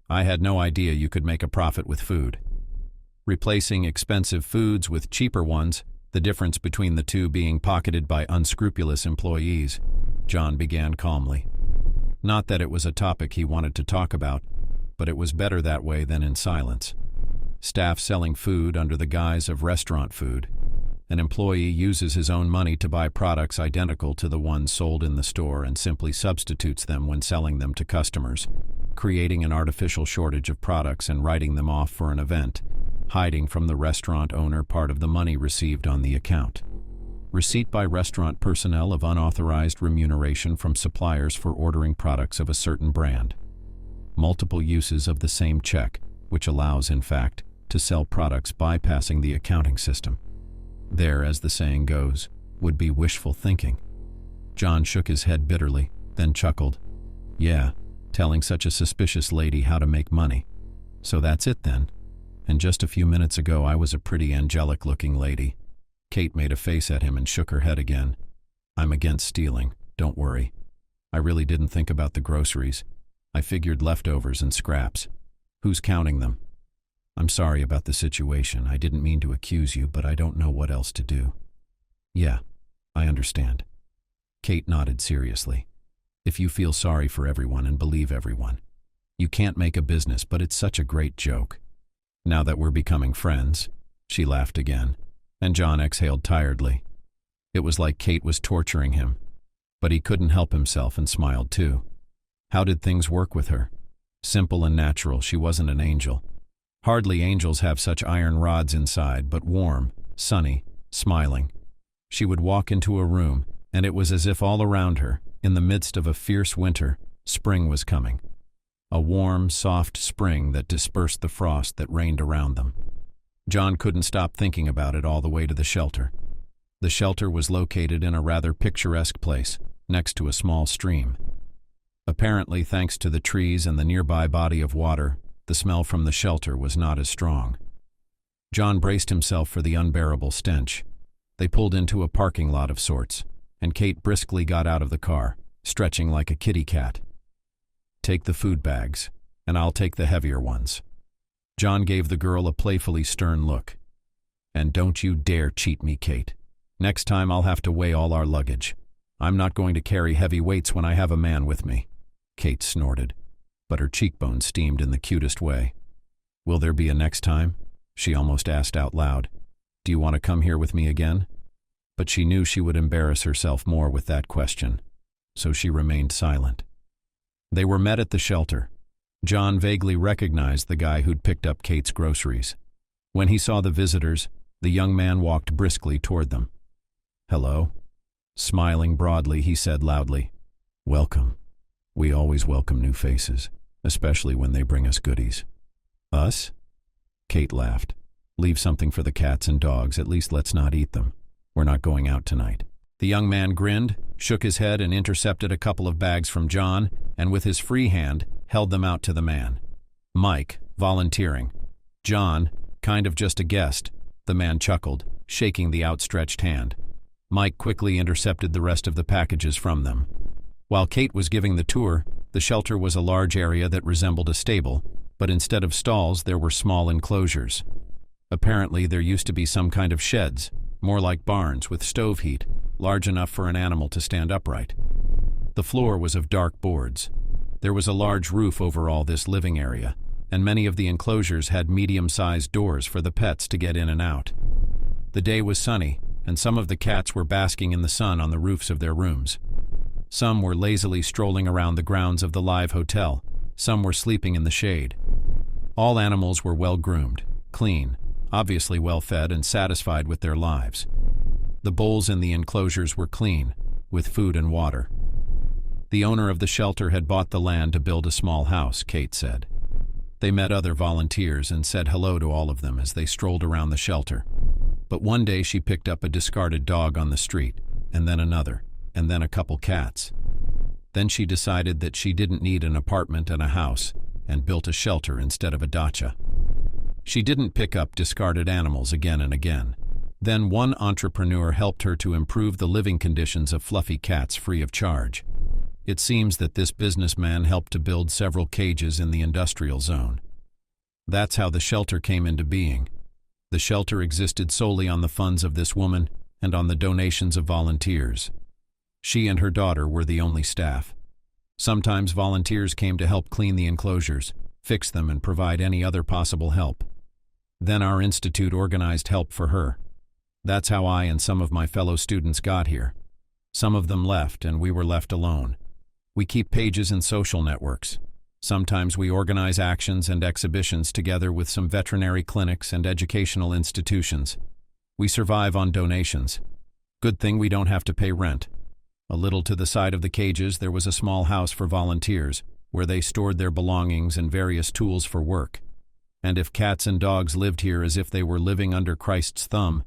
I had no idea you could make a profit with food. Replacing expensive foods with cheaper ones, the difference between the two being pocketed by unscrupulous employees, John began calmly. Not that it was a topic he wanted to talk about, but it was better that way than in silence. Staff selling food under the guise of restaurant food. An employee uses his own money to buy products identical to the ones sold in the store and simply substitutes them when selling them to customers, creating an artificial shortage of products and writing them off for an event, hiding from the restaurant owner part of the money received on the account. Receipt by restaurant personnel of unauthorized remuneration from suppliers for ordering products of a certain brand. Multiple uses of the same check, which allows, in fact, to sell products bypassing the accounting system. There, as the saying goes, would be wishful thinking. John shook his head bitterly, then chuckled. Yeah, telling such a suspicious lady how to make money. So that's it then. And just a few minutes ago I was a pretty angelic-looking lady. Kate made a face at him and shook her head again. I'm against stealing, don't worry. I really didn't think about the groceries. I figured leftovers and scraps. Who's counting them? I'm sorry about the situation. I didn't mean to accuse you, but I don't know what else to do. Yeah, I understand. Kate nodded seriously. If you feel sorry for everyone and believe everyone. You can't make a business, but it's such a great joke. Now that we're becoming friends, she laughed again, and John exhaled tiredly. It was like Kate was torturing him, but he couldn't help himself and smiled too. How did things work with her? Simple and natural, she wasn't an angel. Hardly angels have such iron rods inside, but warm, sunny, smiling. She would walk into a room, and it was as if all around her, in the midst of a fierce winter, spring was coming. A warm, soft spring that dispersed the frost that reigned around them. John couldn't stop thinking about it all the way to the shelter. The shelter was located in a rather picturesque place, next to a small stream. Apparently, thanks to the trees and the nearby body of water, the smell from the shelter was not as strong. John braced himself for the unbearable stench. They pulled into a parking lot of sorts, and Kate briskly got out of the car, stretching like a kitty cat. Take the food bags, and I'll take the heavier ones. John gave the girl a playfully stern look. And don't you dare cheat me, Kate. Next time I'll have to weigh all our luggage. I'm not going to carry heavy weights when I have a man with me. Kate snorted, but her cheekbones steamed in the cutest way. Will there be a next time? She almost asked out loud. Do you want to come here with me again? But she knew she would embarrass herself more with that question, so she remained silent. They were met at the shelter. John vaguely recognized the guy who'd picked up Kate's groceries. When he saw the visitors, the young man walked briskly toward them. Hello? Smiling broadly, he said loudly, Welcome. We always welcome new faces, especially when they bring us goodies. Us? Kate laughed. Leave something for the cats and dogs, at least let's not eat them. We're not going out tonight. The young man grinned, shook his head and intercepted a couple of bags from John, and with his free hand, held them out to the man. Mike, volunteering. John, kind of just a guest, the man chuckled, shaking the outstretched hand. Mike quickly intercepted the rest of the packages from them. While Kate was giving the tour, the shelter was a large area that resembled a stable, but instead of stalls there were small enclosures. Apparently there used to be some kind of sheds, more like barns with stove heat, large enough for an animal to stand upright. The floor was of dark boards. There was a large roof over all this living area, and many of the enclosures had medium-sized doors for the pets to get in and out. The day was sunny, and some of the cats were basking in the sun on the roofs of their rooms. Some were lazily strolling around the grounds of the live hotel. Some were sleeping in the shade. All animals were well-groomed, clean, obviously well-fed and satisfied with their lives. The bowls in the enclosures were clean, with food and water. The owner of the shelter had bought the land to build a small house, Kate said. They met other volunteers and said hello to all of them as they strolled around the shelter. But one day she picked up a discarded dog on the street, and then another, and then a couple cats. Then she decided that she didn't need an apartment and a house, and built a shelter instead of a dacha. She didn't pick up discarded animals again and again. Then one entrepreneur helped her to improve the living conditions of fluffy cats free of charge. It seems that this businessman helped to build several cages in the industrial zone. That's how the shelter came into being. The shelter existed solely on the funds of this woman and on the donations of volunteers. She and her daughter were the only staff. Sometimes volunteers came to help clean the enclosures, fix them, and provide any other possible help. Then our institute organized help for her. That's how I and some of my fellow students got here. Some of them left, and we were left alone. We keep pages in social networks. Sometimes we organize actions and exhibitions together with some veterinary clinics and educational institutions. We survive on donations. Good thing we don't have to pay rent. A little to the side of the cages there was a small house for volunteers, where they stored their belongings and various tools for work. And if cats and dogs lived here as if they were living under Christ's thumb,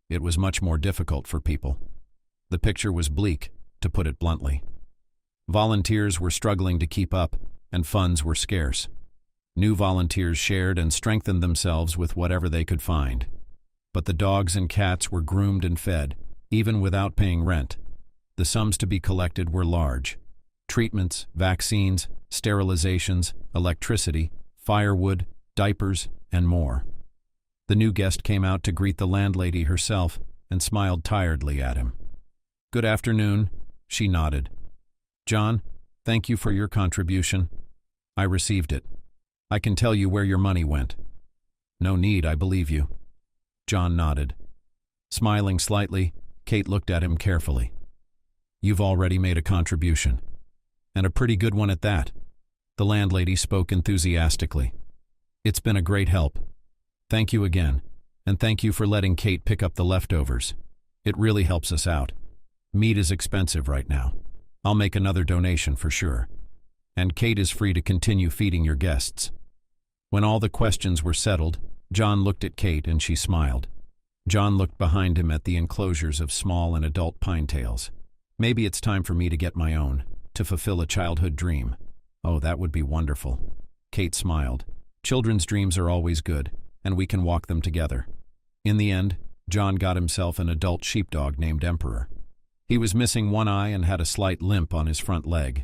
it was much more difficult for people. The picture was bleak, to put it bluntly. Volunteers were struggling to keep up, and funds were scarce. New volunteers shared and strengthened themselves with whatever they could find. But the dogs and cats were groomed and fed, even without paying rent. The sums to be collected were large. Treatments, vaccines, sterilizations, electricity, firewood, diapers, and more. The new guest came out to greet the landlady herself and smiled tiredly at him. "Good afternoon," she nodded. "John, thank you for your contribution. I received it. I can tell you where your money went." "No need, I believe you." John nodded. Smiling slightly, Kate looked at him carefully. "You've already made a contribution. And a pretty good one at that." The landlady spoke enthusiastically. "It's been a great help. Thank you again, and thank you for letting Kate pick up the leftovers. It really helps us out. Meat is expensive right now. I'll make another donation for sure. And Kate is free to continue feeding your guests." When all the questions were settled, John looked at Kate and she smiled. John looked behind him at the enclosures of small and adult pinetails. "Maybe it's time for me to get my own, to fulfill a childhood dream." "Oh, that would be wonderful." Kate smiled. "Children's dreams are always good, and we can walk them together." In the end, John got himself an adult sheepdog named Emperor. He was missing one eye and had a slight limp on his front leg.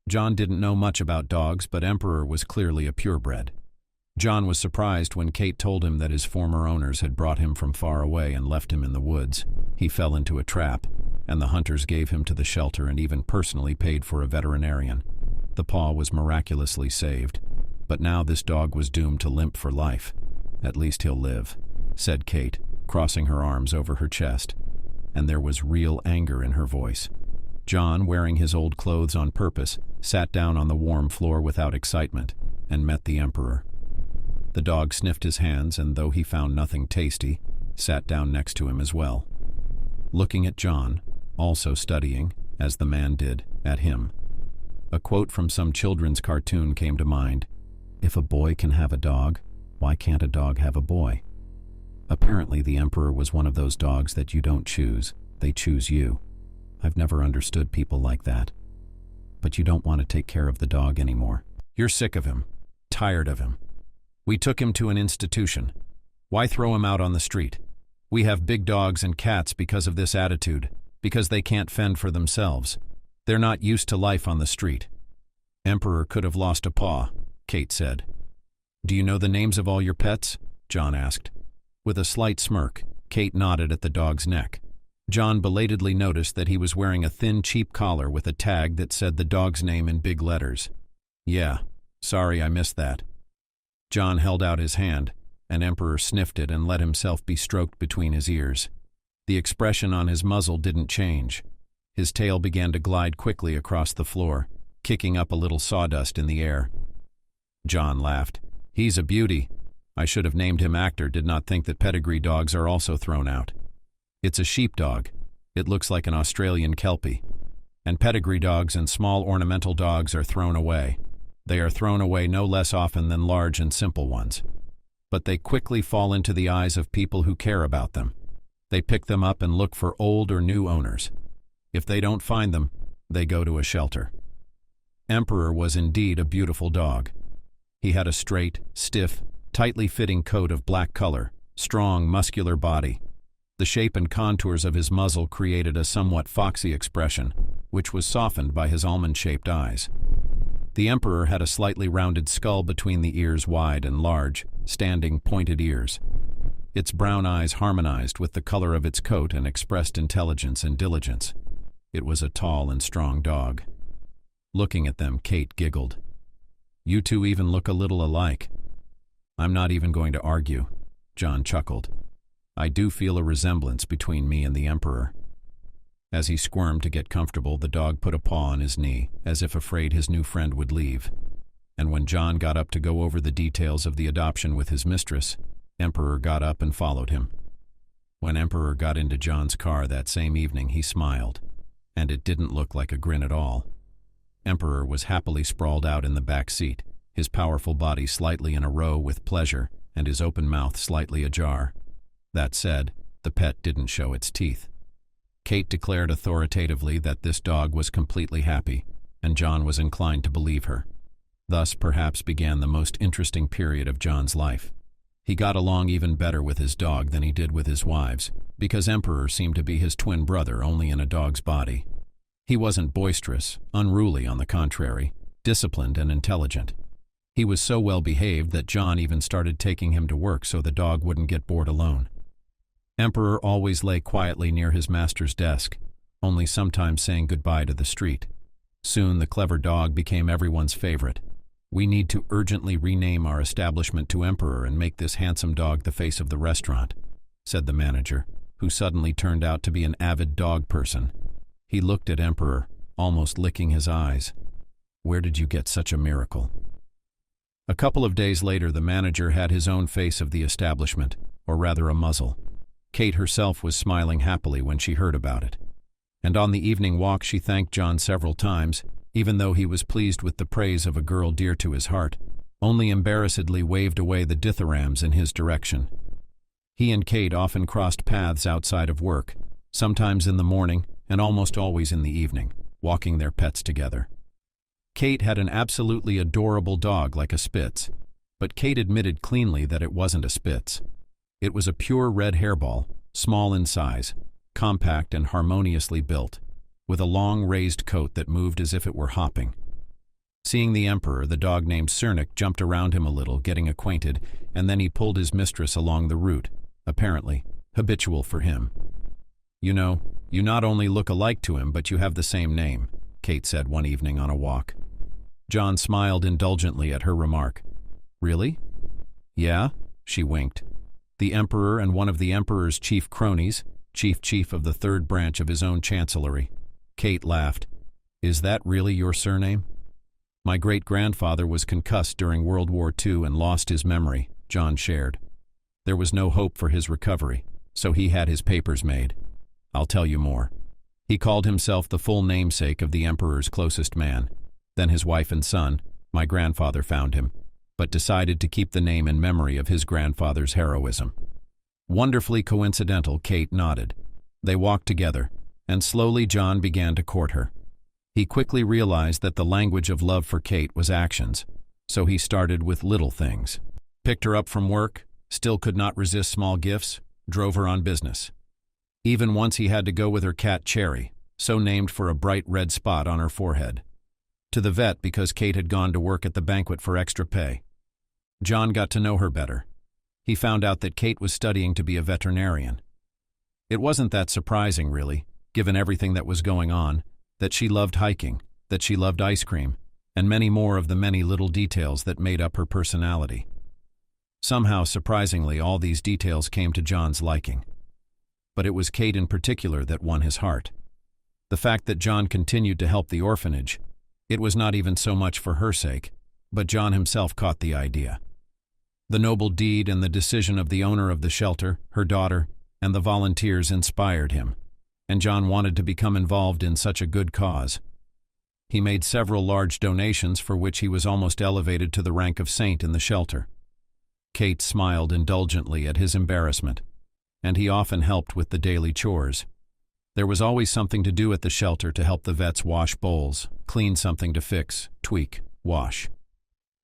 John didn't know much about dogs, but Emperor was clearly a purebred. John was surprised when Kate told him that his former owners had brought him from far away and left him in the woods. He fell into a trap, and the hunters gave him to the shelter and even personally paid for a veterinarian. The paw was miraculously saved, but now this dog was doomed to limp for life. "At least he'll live," said Kate, crossing her arms over her chest, and there was real anger in her voice. John, wearing his old clothes on purpose, sat down on the warm floor without excitement and met the Emperor. The dog sniffed his hands and, though he found nothing tasty, sat down next to him as well. Looking at John, also studying, as the man did, at him, A quote from some children's cartoon came to mind. If a boy can have a dog, why can't a dog have a boy? Apparently the Emperor was one of those dogs that you don't choose, they choose you. I've never understood people like that. But you don't want to take care of the dog anymore. You're sick of him, tired of him. We took him to an institution. Why throw him out on the street? We have big dogs and cats because of this attitude, because they can't fend for themselves. They're not used to life on the street. Emperor could have lost a paw, Kate said. Do you know the names of all your pets? John asked. With a slight smirk, Kate nodded at the dog's neck. John belatedly noticed that he was wearing a thin, cheap collar with a tag that said the dog's name in big letters. Yeah, sorry I missed that. John held out his hand, and Emperor sniffed it and let himself be stroked between his ears. The expression on his muzzle didn't change. His tail began to glide quickly across the floor, kicking up a little sawdust in the air. John laughed. He's a beauty. I should have named him Actor, did not think that pedigree dogs are also thrown out. It's a sheepdog. It looks like an Australian Kelpie. And pedigree dogs and small ornamental dogs are thrown away. They are thrown away no less often than large and simple ones. But they quickly fall into the eyes of people who care about them. They pick them up and look for old or new owners. If they don't find them, they go to a shelter. Emperor was indeed a beautiful dog. He had a straight, stiff, tightly fitting coat of black color, strong, muscular body. The shape and contours of his muzzle created a somewhat foxy expression, which was softened by his almond-shaped eyes. The Emperor had a slightly rounded skull between the ears, wide and large, standing, pointed ears. Its brown eyes harmonized with the color of its coat and expressed intelligence and diligence. It was a tall and strong dog. Looking at them, Kate giggled. You two even look a little alike. I'm not even going to argue, John chuckled. I do feel a resemblance between me and the Emperor. As he squirmed to get comfortable, the dog put a paw on his knee, as if afraid his new friend would leave. And when John got up to go over the details of the adoption with his mistress, Emperor got up and followed him. When Emperor got into John's car that same evening, he smiled, and it didn't look like a grin at all. Emperor was happily sprawled out in the back seat, his powerful body slightly in a row with pleasure and his open mouth slightly ajar. That said, the pet didn't show its teeth. Kate declared authoritatively that this dog was completely happy, and John was inclined to believe her. Thus perhaps began the most interesting period of John's life. He got along even better with his dog than he did with his wives, because Emperor seemed to be his twin brother only in a dog's body. He wasn't boisterous, unruly on the contrary, disciplined and intelligent. He was so well behaved that John even started taking him to work so the dog wouldn't get bored alone. Emperor always lay quietly near his master's desk, only sometimes saying goodbye to the street. Soon the clever dog became everyone's favorite. We need to urgently rename our establishment to Emperor and make this handsome dog the face of the restaurant, said the manager, who suddenly turned out to be an avid dog person. He looked at Emperor, almost licking his eyes. Where did you get such a miracle? A couple of days later, the manager had his own face of the establishment, or rather a muzzle. Kate herself was smiling happily when she heard about it. And on the evening walk she thanked John several times, even though he was pleased with the praise of a girl dear to his heart, only embarrassedly waved away the dithyrambs in his direction. He and Kate often crossed paths outside of work, sometimes in the morning and almost always in the evening, walking their pets together. Kate had an absolutely adorable dog like a Spitz, but Kate admitted cleanly that it wasn't a Spitz. It was a pure red hairball, small in size, compact and harmoniously built, with a long raised coat that moved as if it were hopping. Seeing the Emperor, the dog named Cernic jumped around him a little, getting acquainted, and then he pulled his mistress along the route, apparently habitual for him. You know, you not only look alike to him, but you have the same name, Kate said one evening on a walk. John smiled indulgently at her remark. Really? Yeah, she winked. The Emperor and one of the Emperor's chief cronies, chief of the third branch of his own chancellery. Kate laughed. Is that really your surname? My great-grandfather was concussed during World War II and lost his memory, John shared. There was no hope for his recovery, so he had his papers made. I'll tell you more. He called himself the full namesake of the Emperor's closest man. Then his wife and son, my grandfather, found him, but decided to keep the name in memory of his grandfather's heroism. Wonderfully coincidental, Kate nodded. They walked together, and slowly John began to court her. He quickly realized that the language of love for Kate was actions, so he started with little things. Picked her up from work, still could not resist small gifts, drove her on business. Even once he had to go with her cat Cherry, so named for a bright red spot on her forehead. To the vet because Kate had gone to work at the banquet for extra pay. John got to know her better. He found out that Kate was studying to be a veterinarian. It wasn't that surprising, really, given everything that was going on, that she loved hiking, that she loved ice cream, and many more of the many little details that made up her personality. Somehow, surprisingly, all these details came to John's liking. But it was Kate in particular that won his heart. The fact that John continued to help the orphanage, it was not even so much for her sake, but John himself caught the idea. The noble deed and the decision of the owner of the shelter, her daughter, and the volunteers inspired him, and John wanted to become involved in such a good cause. He made several large donations for which he was almost elevated to the rank of saint in the shelter. Kate smiled indulgently at his embarrassment, and he often helped with the daily chores. There was always something to do at the shelter to help the vets wash bowls, clean something to fix, tweak, wash.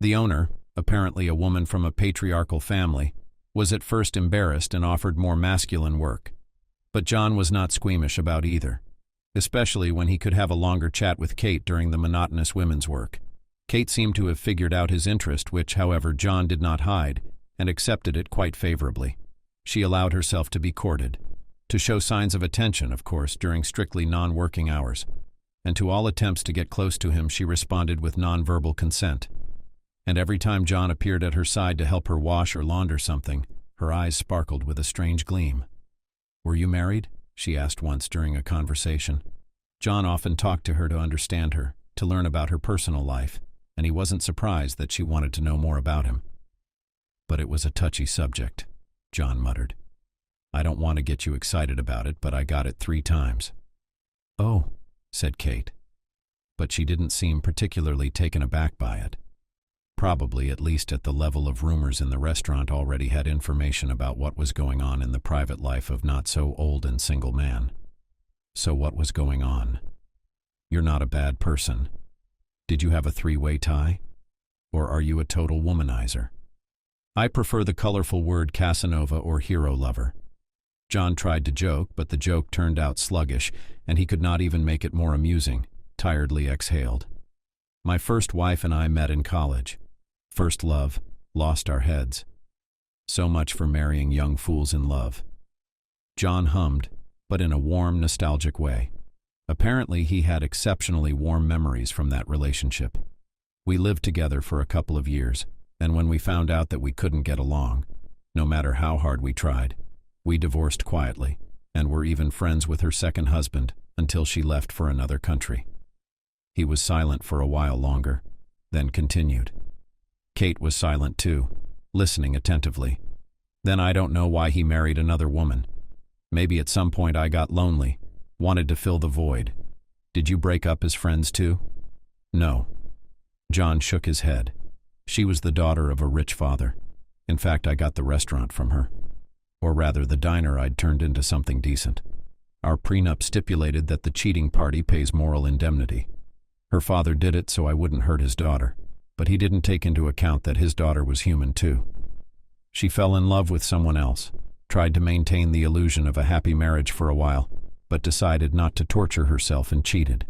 The owner, apparently a woman from a patriarchal family, was at first embarrassed and offered more masculine work. But John was not squeamish about either, especially when he could have a longer chat with Kate during the monotonous women's work. Kate seemed to have figured out his interest, which, however, John did not hide, and accepted it quite favorably. She allowed herself to be courted, to show signs of attention, of course, during strictly non-working hours, and to all attempts to get close to him she responded with non-verbal consent. And every time John appeared at her side to help her wash or launder something, her eyes sparkled with a strange gleam. "Were you married?" she asked once during a conversation. John often talked to her to understand her, to learn about her personal life, and he wasn't surprised that she wanted to know more about him. "But it was a touchy subject," John muttered. "I don't want to get you excited about it, but I got it 3 times. "Oh," said Kate. But she didn't seem particularly taken aback by it. Probably, at least at the level of rumors in the restaurant, already had information about what was going on in the private life of not-so-old and single man. So what was going on? "You're not a bad person. Did you have a 3-way tie? Or are you a total womanizer?" "I prefer the colorful word Casanova or hero lover." John tried to joke, but the joke turned out sluggish, and he could not even make it more amusing, tiredly exhaled. "My first wife and I met in college. First love, lost our heads. So much for marrying young fools in love." John hummed, but in a warm, nostalgic way. Apparently he had exceptionally warm memories from that relationship. "We lived together for a couple of years, and when we found out that we couldn't get along, no matter how hard we tried, we divorced quietly, and were even friends with her second husband until she left for another country." He was silent for a while longer, then continued. Kate was silent too, listening attentively. "Then I don't know why he married another woman. Maybe at some point I got lonely, wanted to fill the void. Did you break up as friends too?" "No." John shook his head. "She was the daughter of a rich father. In fact, I got the restaurant from her. Or rather, the diner I'd turned into something decent. Our prenup stipulated that the cheating party pays moral indemnity. Her father did it so I wouldn't hurt his daughter, but he didn't take into account that his daughter was human too. She fell in love with someone else, tried to maintain the illusion of a happy marriage for a while, but decided not to torture herself and cheated.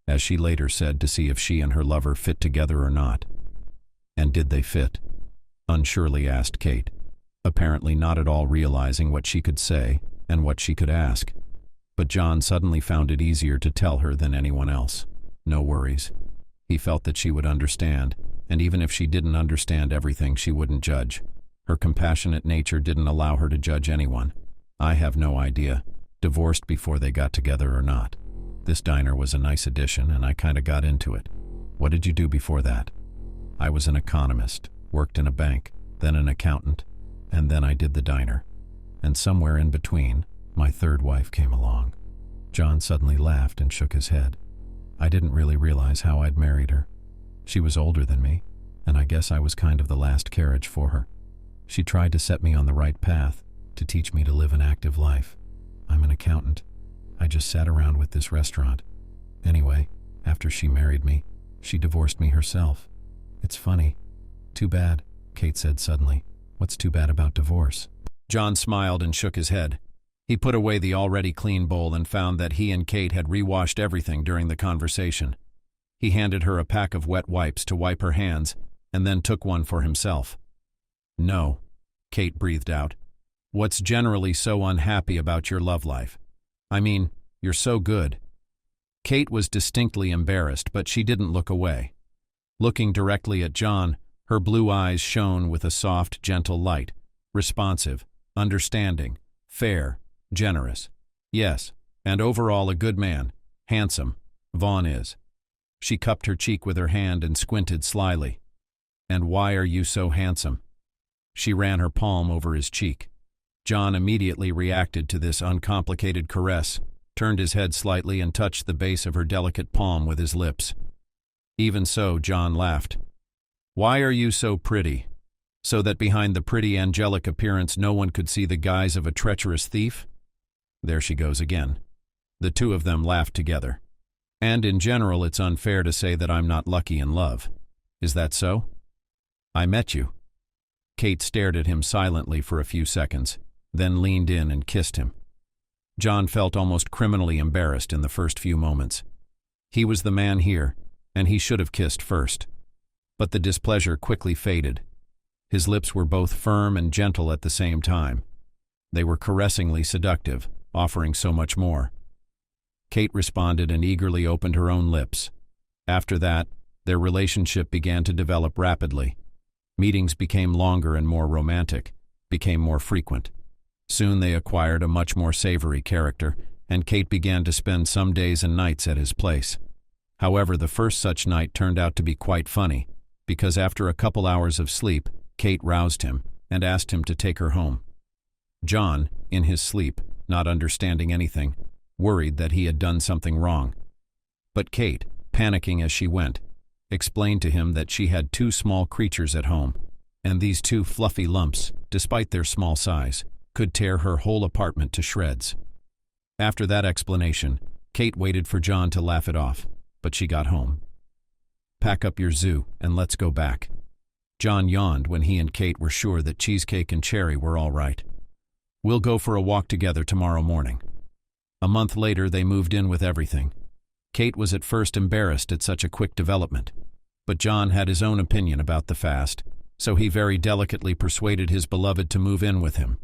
As she later said, to see if she and her lover fit together or not." "And did they fit?" unsurely asked Kate, apparently not at all realizing what she could say and what she could ask. But John suddenly found it easier to tell her than anyone else. No worries. He felt that she would understand, and even if she didn't understand everything, she wouldn't judge. Her compassionate nature didn't allow her to judge anyone. "I have no idea, divorced before they got together or not. This diner was a nice addition, and I kind of got into it." "What did you do before that?" "I was an economist, worked in a bank, then an accountant, and then I did the diner. And somewhere in between, my third wife came along." John suddenly laughed and shook his head. I didn't really realize how I'd married her. She was older than me, and I guess I was kind of the last carriage for her. She tried to set me on the right path, to teach me to live an active life. I'm an accountant. I just sat around with this restaurant. Anyway, after she married me, she divorced me herself. It's funny. Too bad, Kate said suddenly. What's too bad about divorce? John smiled and shook his head. He put away the already clean bowl and found that he and Kate had rewashed everything during the conversation. He handed her a pack of wet wipes to wipe her hands, and then took one for himself. No, Kate breathed out. What's generally so unhappy about your love life? I mean, you're so good. Kate was distinctly embarrassed, but she didn't look away. Looking directly at John, her blue eyes shone with a soft, gentle light, responsive, understanding, fair, generous. Yes, and overall a good man, handsome, Vaughn is. She cupped her cheek with her hand and squinted slyly. And why are you so handsome? She ran her palm over his cheek. John immediately reacted to this uncomplicated caress, turned his head slightly and touched the base of her delicate palm with his lips. Even so, John laughed. Why are you so pretty? So that behind the pretty angelic appearance no one could see the guise of a treacherous thief? There she goes again. The two of them laughed together. And in general, it's unfair to say that I'm not lucky in love. Is that so? I met you. Kate stared at him silently for a few seconds, then leaned in and kissed him. John felt almost criminally embarrassed in the first few moments. He was the man here, and he should have kissed first. But the displeasure quickly faded. His lips were both firm and gentle at the same time. They were caressingly seductive, offering so much more. Kate responded and eagerly opened her own lips. After that, their relationship began to develop rapidly. Meetings became longer and more romantic, became more frequent. Soon they acquired a much more savory character, and Kate began to spend some days and nights at his place. However, the first such night turned out to be quite funny, because after a couple hours of sleep, Kate roused him and asked him to take her home. John, in his sleep, not understanding anything, worried that he had done something wrong. But Kate, panicking as she went, explained to him that she had two small creatures at home, and these two fluffy lumps, despite their small size, could tear her whole apartment to shreds. After that explanation, Kate waited for John to laugh it off, but she got home. Pack up your zoo and let's go back. John yawned when he and Kate were sure that cheesecake and cherry were all right. We'll go for a walk together tomorrow morning. A month later, they moved in with everything. Kate was at first embarrassed at such a quick development, but John had his own opinion about the fast, so he very delicately persuaded his beloved to move in with him.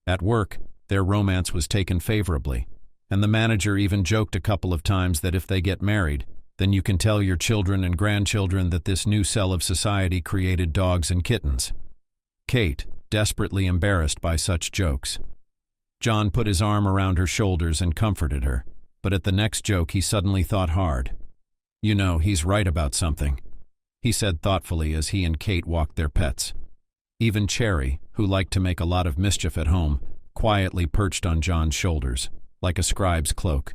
At work, their romance was taken favorably, and the manager even joked a couple of times that if they get married, then you can tell your children and grandchildren that this new cell of society created dogs and kittens. Kate, desperately embarrassed by such jokes. John put his arm around her shoulders and comforted her, but at the next joke he suddenly thought hard. You know, he's right about something, he said thoughtfully as he and Kate walked their pets. Even Cherry, who liked to make a lot of mischief at home, quietly perched on John's shoulders, like a scribe's cloak,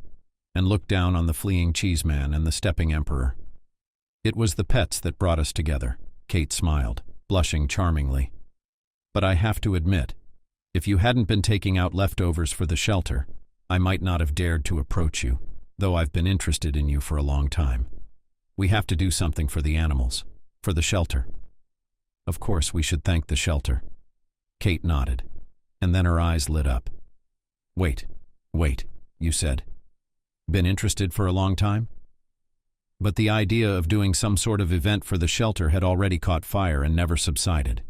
and looked down on the fleeing cheeseman and the stepping emperor. It was the pets that brought us together, Kate smiled, blushing charmingly. But I have to admit, if you hadn't been taking out leftovers for the shelter, I might not have dared to approach you, though I've been interested in you for a long time. We have to do something for the animals, for the shelter. Of course, we should thank the shelter. Kate nodded, and then her eyes lit up. Wait, you said. Been interested for a long time? But the idea of doing some sort of event for the shelter had already caught fire and never subsided.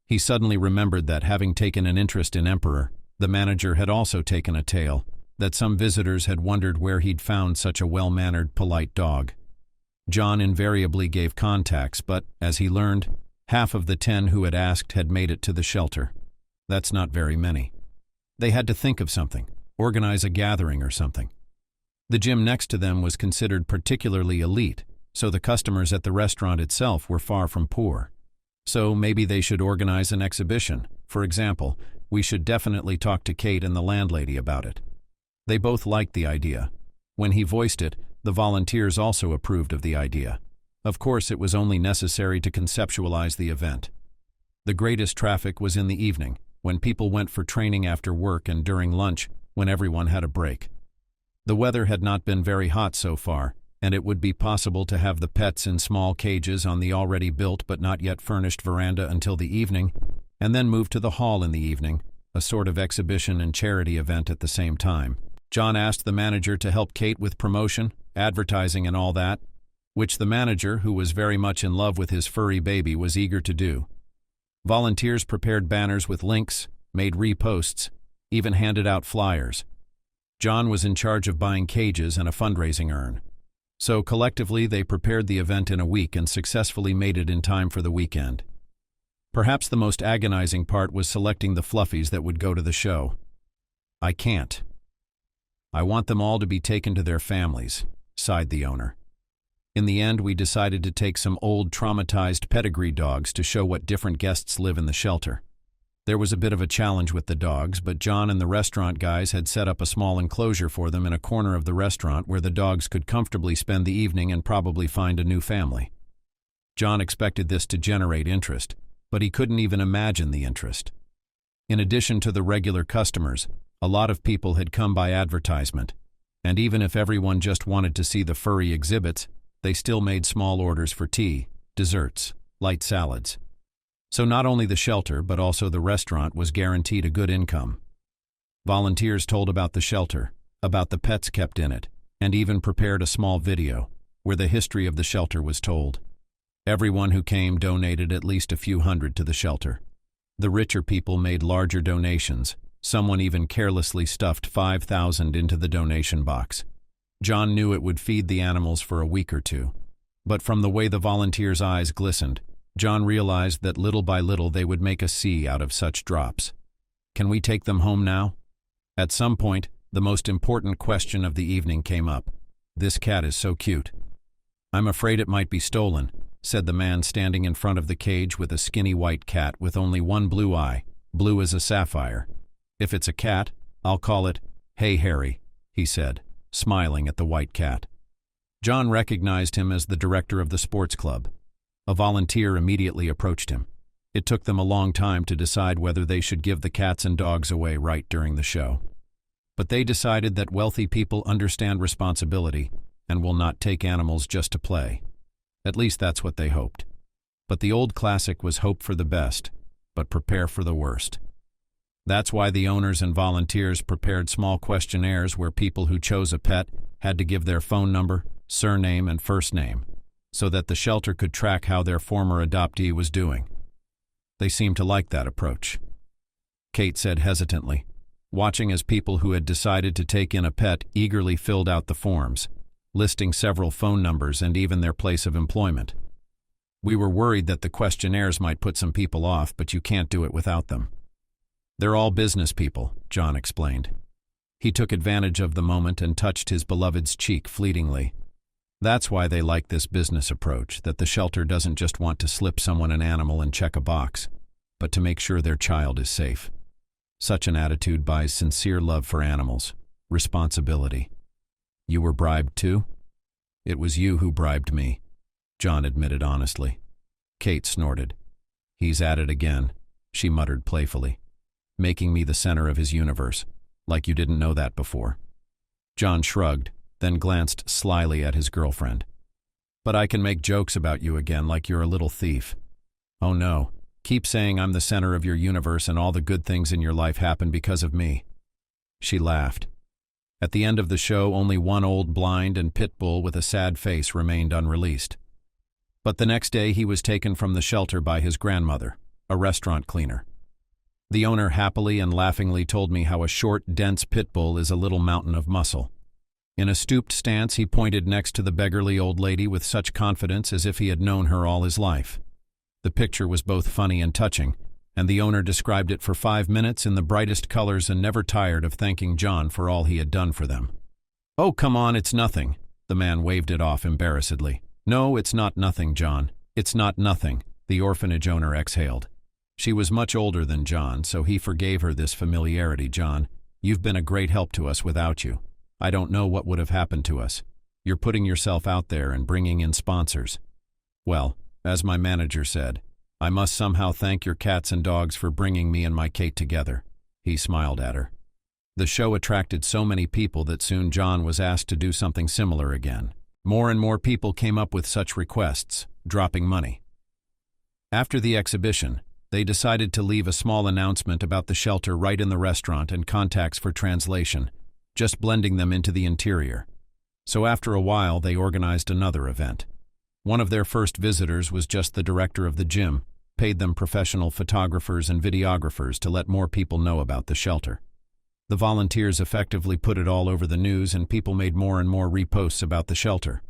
He suddenly remembered that, having taken an interest in Emperor, the manager had also taken a tale, that some visitors had wondered where he'd found such a well-mannered, polite dog. John invariably gave contacts, but, as he learned, half of the 10 who had asked had made it to the shelter. That's not very many. They had to think of something, organize a gathering or something. The gym next to them was considered particularly elite, so the customers at the restaurant itself were far from poor. So maybe they should organize an exhibition. For example, we should definitely talk to Kate and the landlady about it. They both liked the idea. When he voiced it, The volunteers also approved of the idea. Of course, it was only necessary to conceptualize the event. The greatest traffic was in the evening, when people went for training after work and during lunch, when everyone had a break. The weather had not been very hot so far, and it would be possible to have the pets in small cages on the already built but not yet furnished veranda until the evening, and then move to the hall in the evening, a sort of exhibition and charity event at the same time. John asked the manager to help Kate with promotion, advertising and all that, which the manager, who was very much in love with his furry baby, was eager to do. Volunteers prepared banners with links, made reposts, even handed out flyers. John was in charge of buying cages and a fundraising urn. So collectively they prepared the event in a week and successfully made it in time for the weekend. Perhaps the most agonizing part was selecting the fluffies that would go to the show. I can't. I want them all to be taken to their families, sighed the owner. In the end, we decided to take some old traumatized pedigree dogs to show what different guests live in the shelter. There was a bit of a challenge with the dogs, but John and the restaurant guys had set up a small enclosure for them in a corner of the restaurant where the dogs could comfortably spend the evening and probably find a new family. John expected this to generate interest, but he couldn't even imagine the interest. In addition to the regular customers, a lot of people had come by advertisement, and even if everyone just wanted to see the furry exhibits, they still made small orders for tea, desserts, light salads. So not only the shelter, but also the restaurant was guaranteed a good income. Volunteers told about the shelter, about the pets kept in it, and even prepared a small video, where the history of the shelter was told. Everyone who came donated at least a few hundred to the shelter. The richer people made larger donations. Someone even carelessly stuffed 5,000 into the donation box. John knew it would feed the animals for a week or two. But from the way the volunteers' eyes glistened, John realized that little by little they would make a sea out of such drops. Can we take them home now? At some point, the most important question of the evening came up. This cat is so cute. I'm afraid it might be stolen, said the man standing in front of the cage with a skinny white cat with only one blue eye, blue as a sapphire. If it's a cat, I'll call it, Hey Harry, he said, smiling at the white cat. John recognized him as the director of the sports club. A volunteer immediately approached him. It took them a long time to decide whether they should give the cats and dogs away right during the show. But they decided that wealthy people understand responsibility and will not take animals just to play. At least that's what they hoped. But the old classic was hope for the best, but prepare for the worst. That's why the owners and volunteers prepared small questionnaires where people who chose a pet had to give their phone number, surname, and first name, so that the shelter could track how their former adoptee was doing. They seemed to like that approach. Kate said hesitantly, watching as people who had decided to take in a pet eagerly filled out the forms, listing several phone numbers and even their place of employment. We were worried that the questionnaires might put some people off, but you can't do it without them. They're all business people, John explained. He took advantage of the moment and touched his beloved's cheek fleetingly. That's why they like this business approach, that the shelter doesn't just want to slip someone an animal and check a box, but to make sure their child is safe. Such an attitude buys sincere love for animals, responsibility. You were bribed too? It was you who bribed me, John admitted honestly. Kate snorted. He's at it again, she muttered playfully. Making me the center of his universe, like you didn't know that before. John shrugged, then glanced slyly at his girlfriend. But I can make jokes about you again like you're a little thief. Oh no, keep saying I'm the center of your universe and all the good things in your life happen because of me. She laughed. At the end of the show, only one old blind and pit bull with a sad face remained unreleased. But the next day he was taken from the shelter by his grandmother, a restaurant cleaner. The owner happily and laughingly told me how a short, dense pit bull is a little mountain of muscle. In a stooped stance, he pointed next to the beggarly old lady with such confidence as if he had known her all his life. The picture was both funny and touching, and the owner described it for 5 minutes in the brightest colors and never tired of thanking John for all he had done for them. Oh, come on, it's nothing. The man waved it off embarrassedly. No, it's not nothing, John. It's not nothing, the orphanage owner exhaled. She was much older than John, so he forgave her this familiarity. John, you've been a great help to us without you. I don't know what would have happened to us. You're putting yourself out there and bringing in sponsors. Well, as my manager said, I must somehow thank your cats and dogs for bringing me and my Kate together. He smiled at her. The show attracted so many people that soon John was asked to do something similar again. More and more people came up with such requests, dropping money. After the exhibition, they decided to leave a small announcement about the shelter right in the restaurant and contacts for translation, just blending them into the interior. So after a while, they organized another event. One of their first visitors was just the director of the gym, paid them professional photographers and videographers to let more people know about the shelter. The volunteers effectively put it all over the news, and people made more and more reposts about the shelter.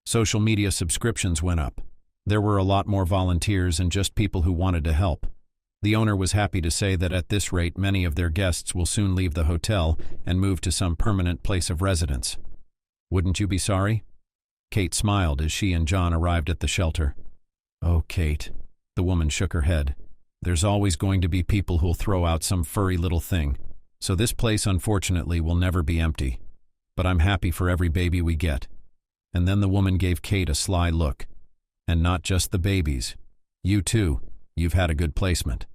Social media subscriptions went up. There were a lot more volunteers and just people who wanted to help. The owner was happy to say that at this rate many of their guests will soon leave the hotel and move to some permanent place of residence. Wouldn't you be sorry? Kate smiled as she and John arrived at the shelter. Oh, Kate, the woman shook her head. There's always going to be people who'll throw out some furry little thing. So this place, unfortunately, will never be empty. But I'm happy for every baby we get. And then the woman gave Kate a sly look. And not just the babies. You too. You've had a good placement.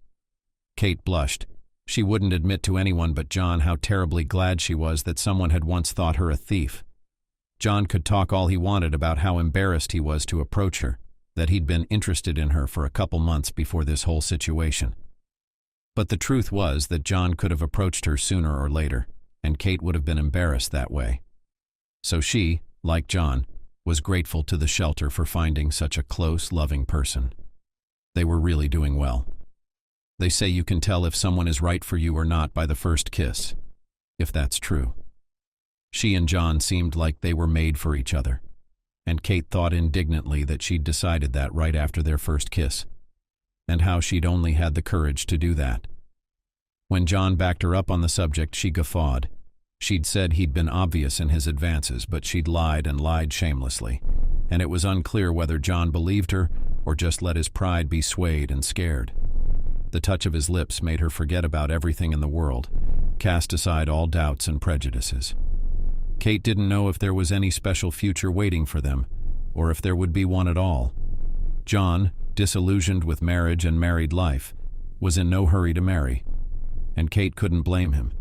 Kate blushed. She wouldn't admit to anyone but John how terribly glad she was that someone had once thought her a thief. John could talk all he wanted about how embarrassed he was to approach her, that he'd been interested in her for a couple months before this whole situation. But the truth was that John could have approached her sooner or later, and Kate would have been embarrassed that way. So she, like John, was grateful to the shelter for finding such a close, loving person. They were really doing well. They say you can tell if someone is right for you or not by the first kiss, if that's true. She and John seemed like they were made for each other, and Kate thought indignantly that she'd decided that right after their first kiss, and how she'd only had the courage to do that. When John backed her up on the subject, she guffawed. She'd said he'd been obvious in his advances, but she'd lied and lied shamelessly, and it was unclear whether John believed her or just let his pride be swayed and scared. The touch of his lips made her forget about everything in the world, cast aside all doubts and prejudices. Kate didn't know if there was any special future waiting for them, or if there would be one at all. John, disillusioned with marriage and married life, was in no hurry to marry, and Kate couldn't blame him.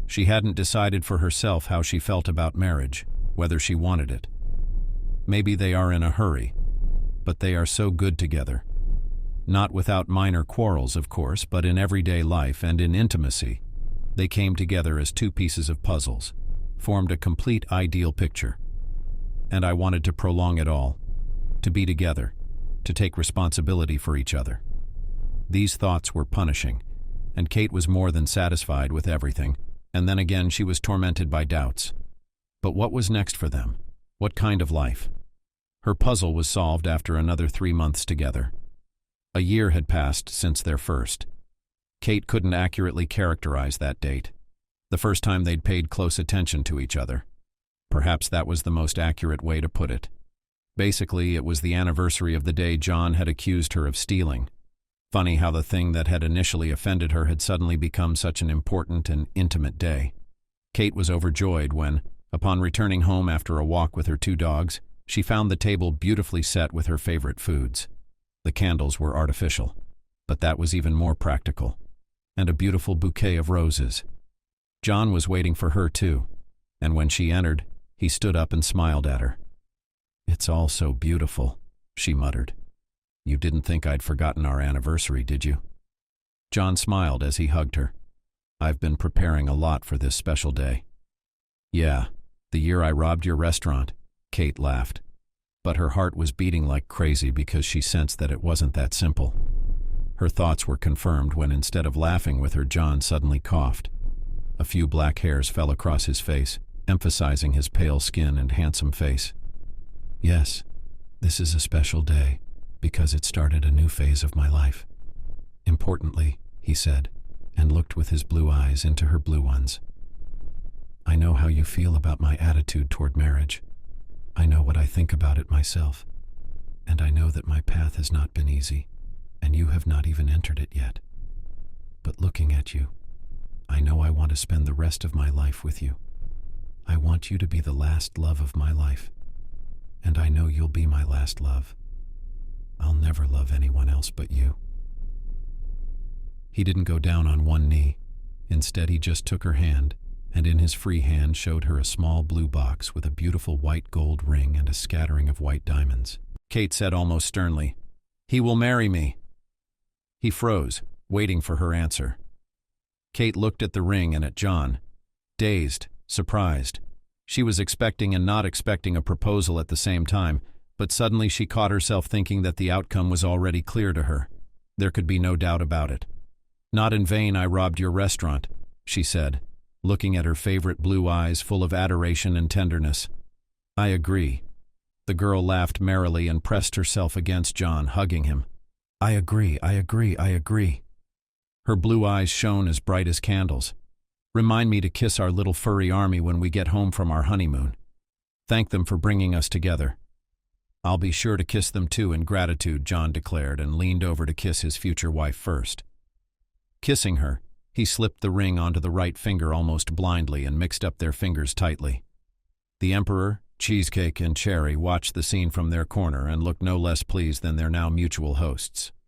She hadn't decided for herself how she felt about marriage, whether she wanted it. Maybe they are in a hurry, but they are so good together. Not without minor quarrels, of course, but in everyday life and in intimacy, they came together as two pieces of puzzles, formed a complete ideal picture. And I wanted to prolong it all, to be together, to take responsibility for each other. These thoughts were punishing, and Kate was more than satisfied with everything, and then again she was tormented by doubts. But what was next for them? What kind of life? Her puzzle was solved after another 3 months together. A year had passed since their first. Kate couldn't accurately characterize that date, the first time they'd paid close attention to each other. Perhaps that was the most accurate way to put it. Basically, it was the anniversary of the day John had accused her of stealing. Funny how the thing that had initially offended her had suddenly become such an important and intimate day. Kate was overjoyed when, upon returning home after a walk with her 2 dogs, she found the table beautifully set with her favorite foods. The candles were artificial, but that was even more practical, and a beautiful bouquet of roses. John was waiting for her too, and when she entered, he stood up and smiled at her. "It's all so beautiful," she muttered. "You didn't think I'd forgotten our anniversary, did you?" John smiled as he hugged her. "I've been preparing a lot for this special day." "Yeah, the year I robbed your restaurant," Kate laughed. But her heart was beating like crazy because she sensed that it wasn't that simple. Her thoughts were confirmed when, instead of laughing with her, John suddenly coughed. A few black hairs fell across his face, emphasizing his pale skin and handsome face. "Yes, this is a special day, because it started a new phase of my life." Importantly, he said, and looked with his blue eyes into her blue ones. "I know how you feel about my attitude toward marriage. I know what I think about it myself, and I know that my path has not been easy, and you have not even entered it yet. But looking at you, I know I want to spend the rest of my life with you. I want you to be the last love of my life, And I know you'll be my last love. I'll never love anyone else but you. He didn't go down on one knee. Instead, he just took her hand, and in his free hand showed her a small blue box with a beautiful white gold ring and a scattering of white diamonds. Kate said almost sternly, "He will marry me." He froze, waiting for her answer. Kate looked at the ring and at John, dazed, surprised. She was expecting and not expecting a proposal at the same time, but suddenly she caught herself thinking that the outcome was already clear to her. There could be no doubt about it. "Not in vain I robbed your restaurant," she said, looking at her favorite blue eyes full of adoration and tenderness. "I agree." The girl laughed merrily and pressed herself against John, hugging him. "I agree, I agree, I agree." Her blue eyes shone as bright as candles. "Remind me to kiss our little furry army when we get home from our honeymoon. Thank them for bringing us together." "I'll be sure to kiss them too in gratitude," John declared and leaned over to kiss his future wife first. Kissing her, he slipped the ring onto the right finger almost blindly and mixed up their fingers tightly. The Emperor, Cheesecake, and Cherry watched the scene from their corner and looked no less pleased than their now mutual hosts.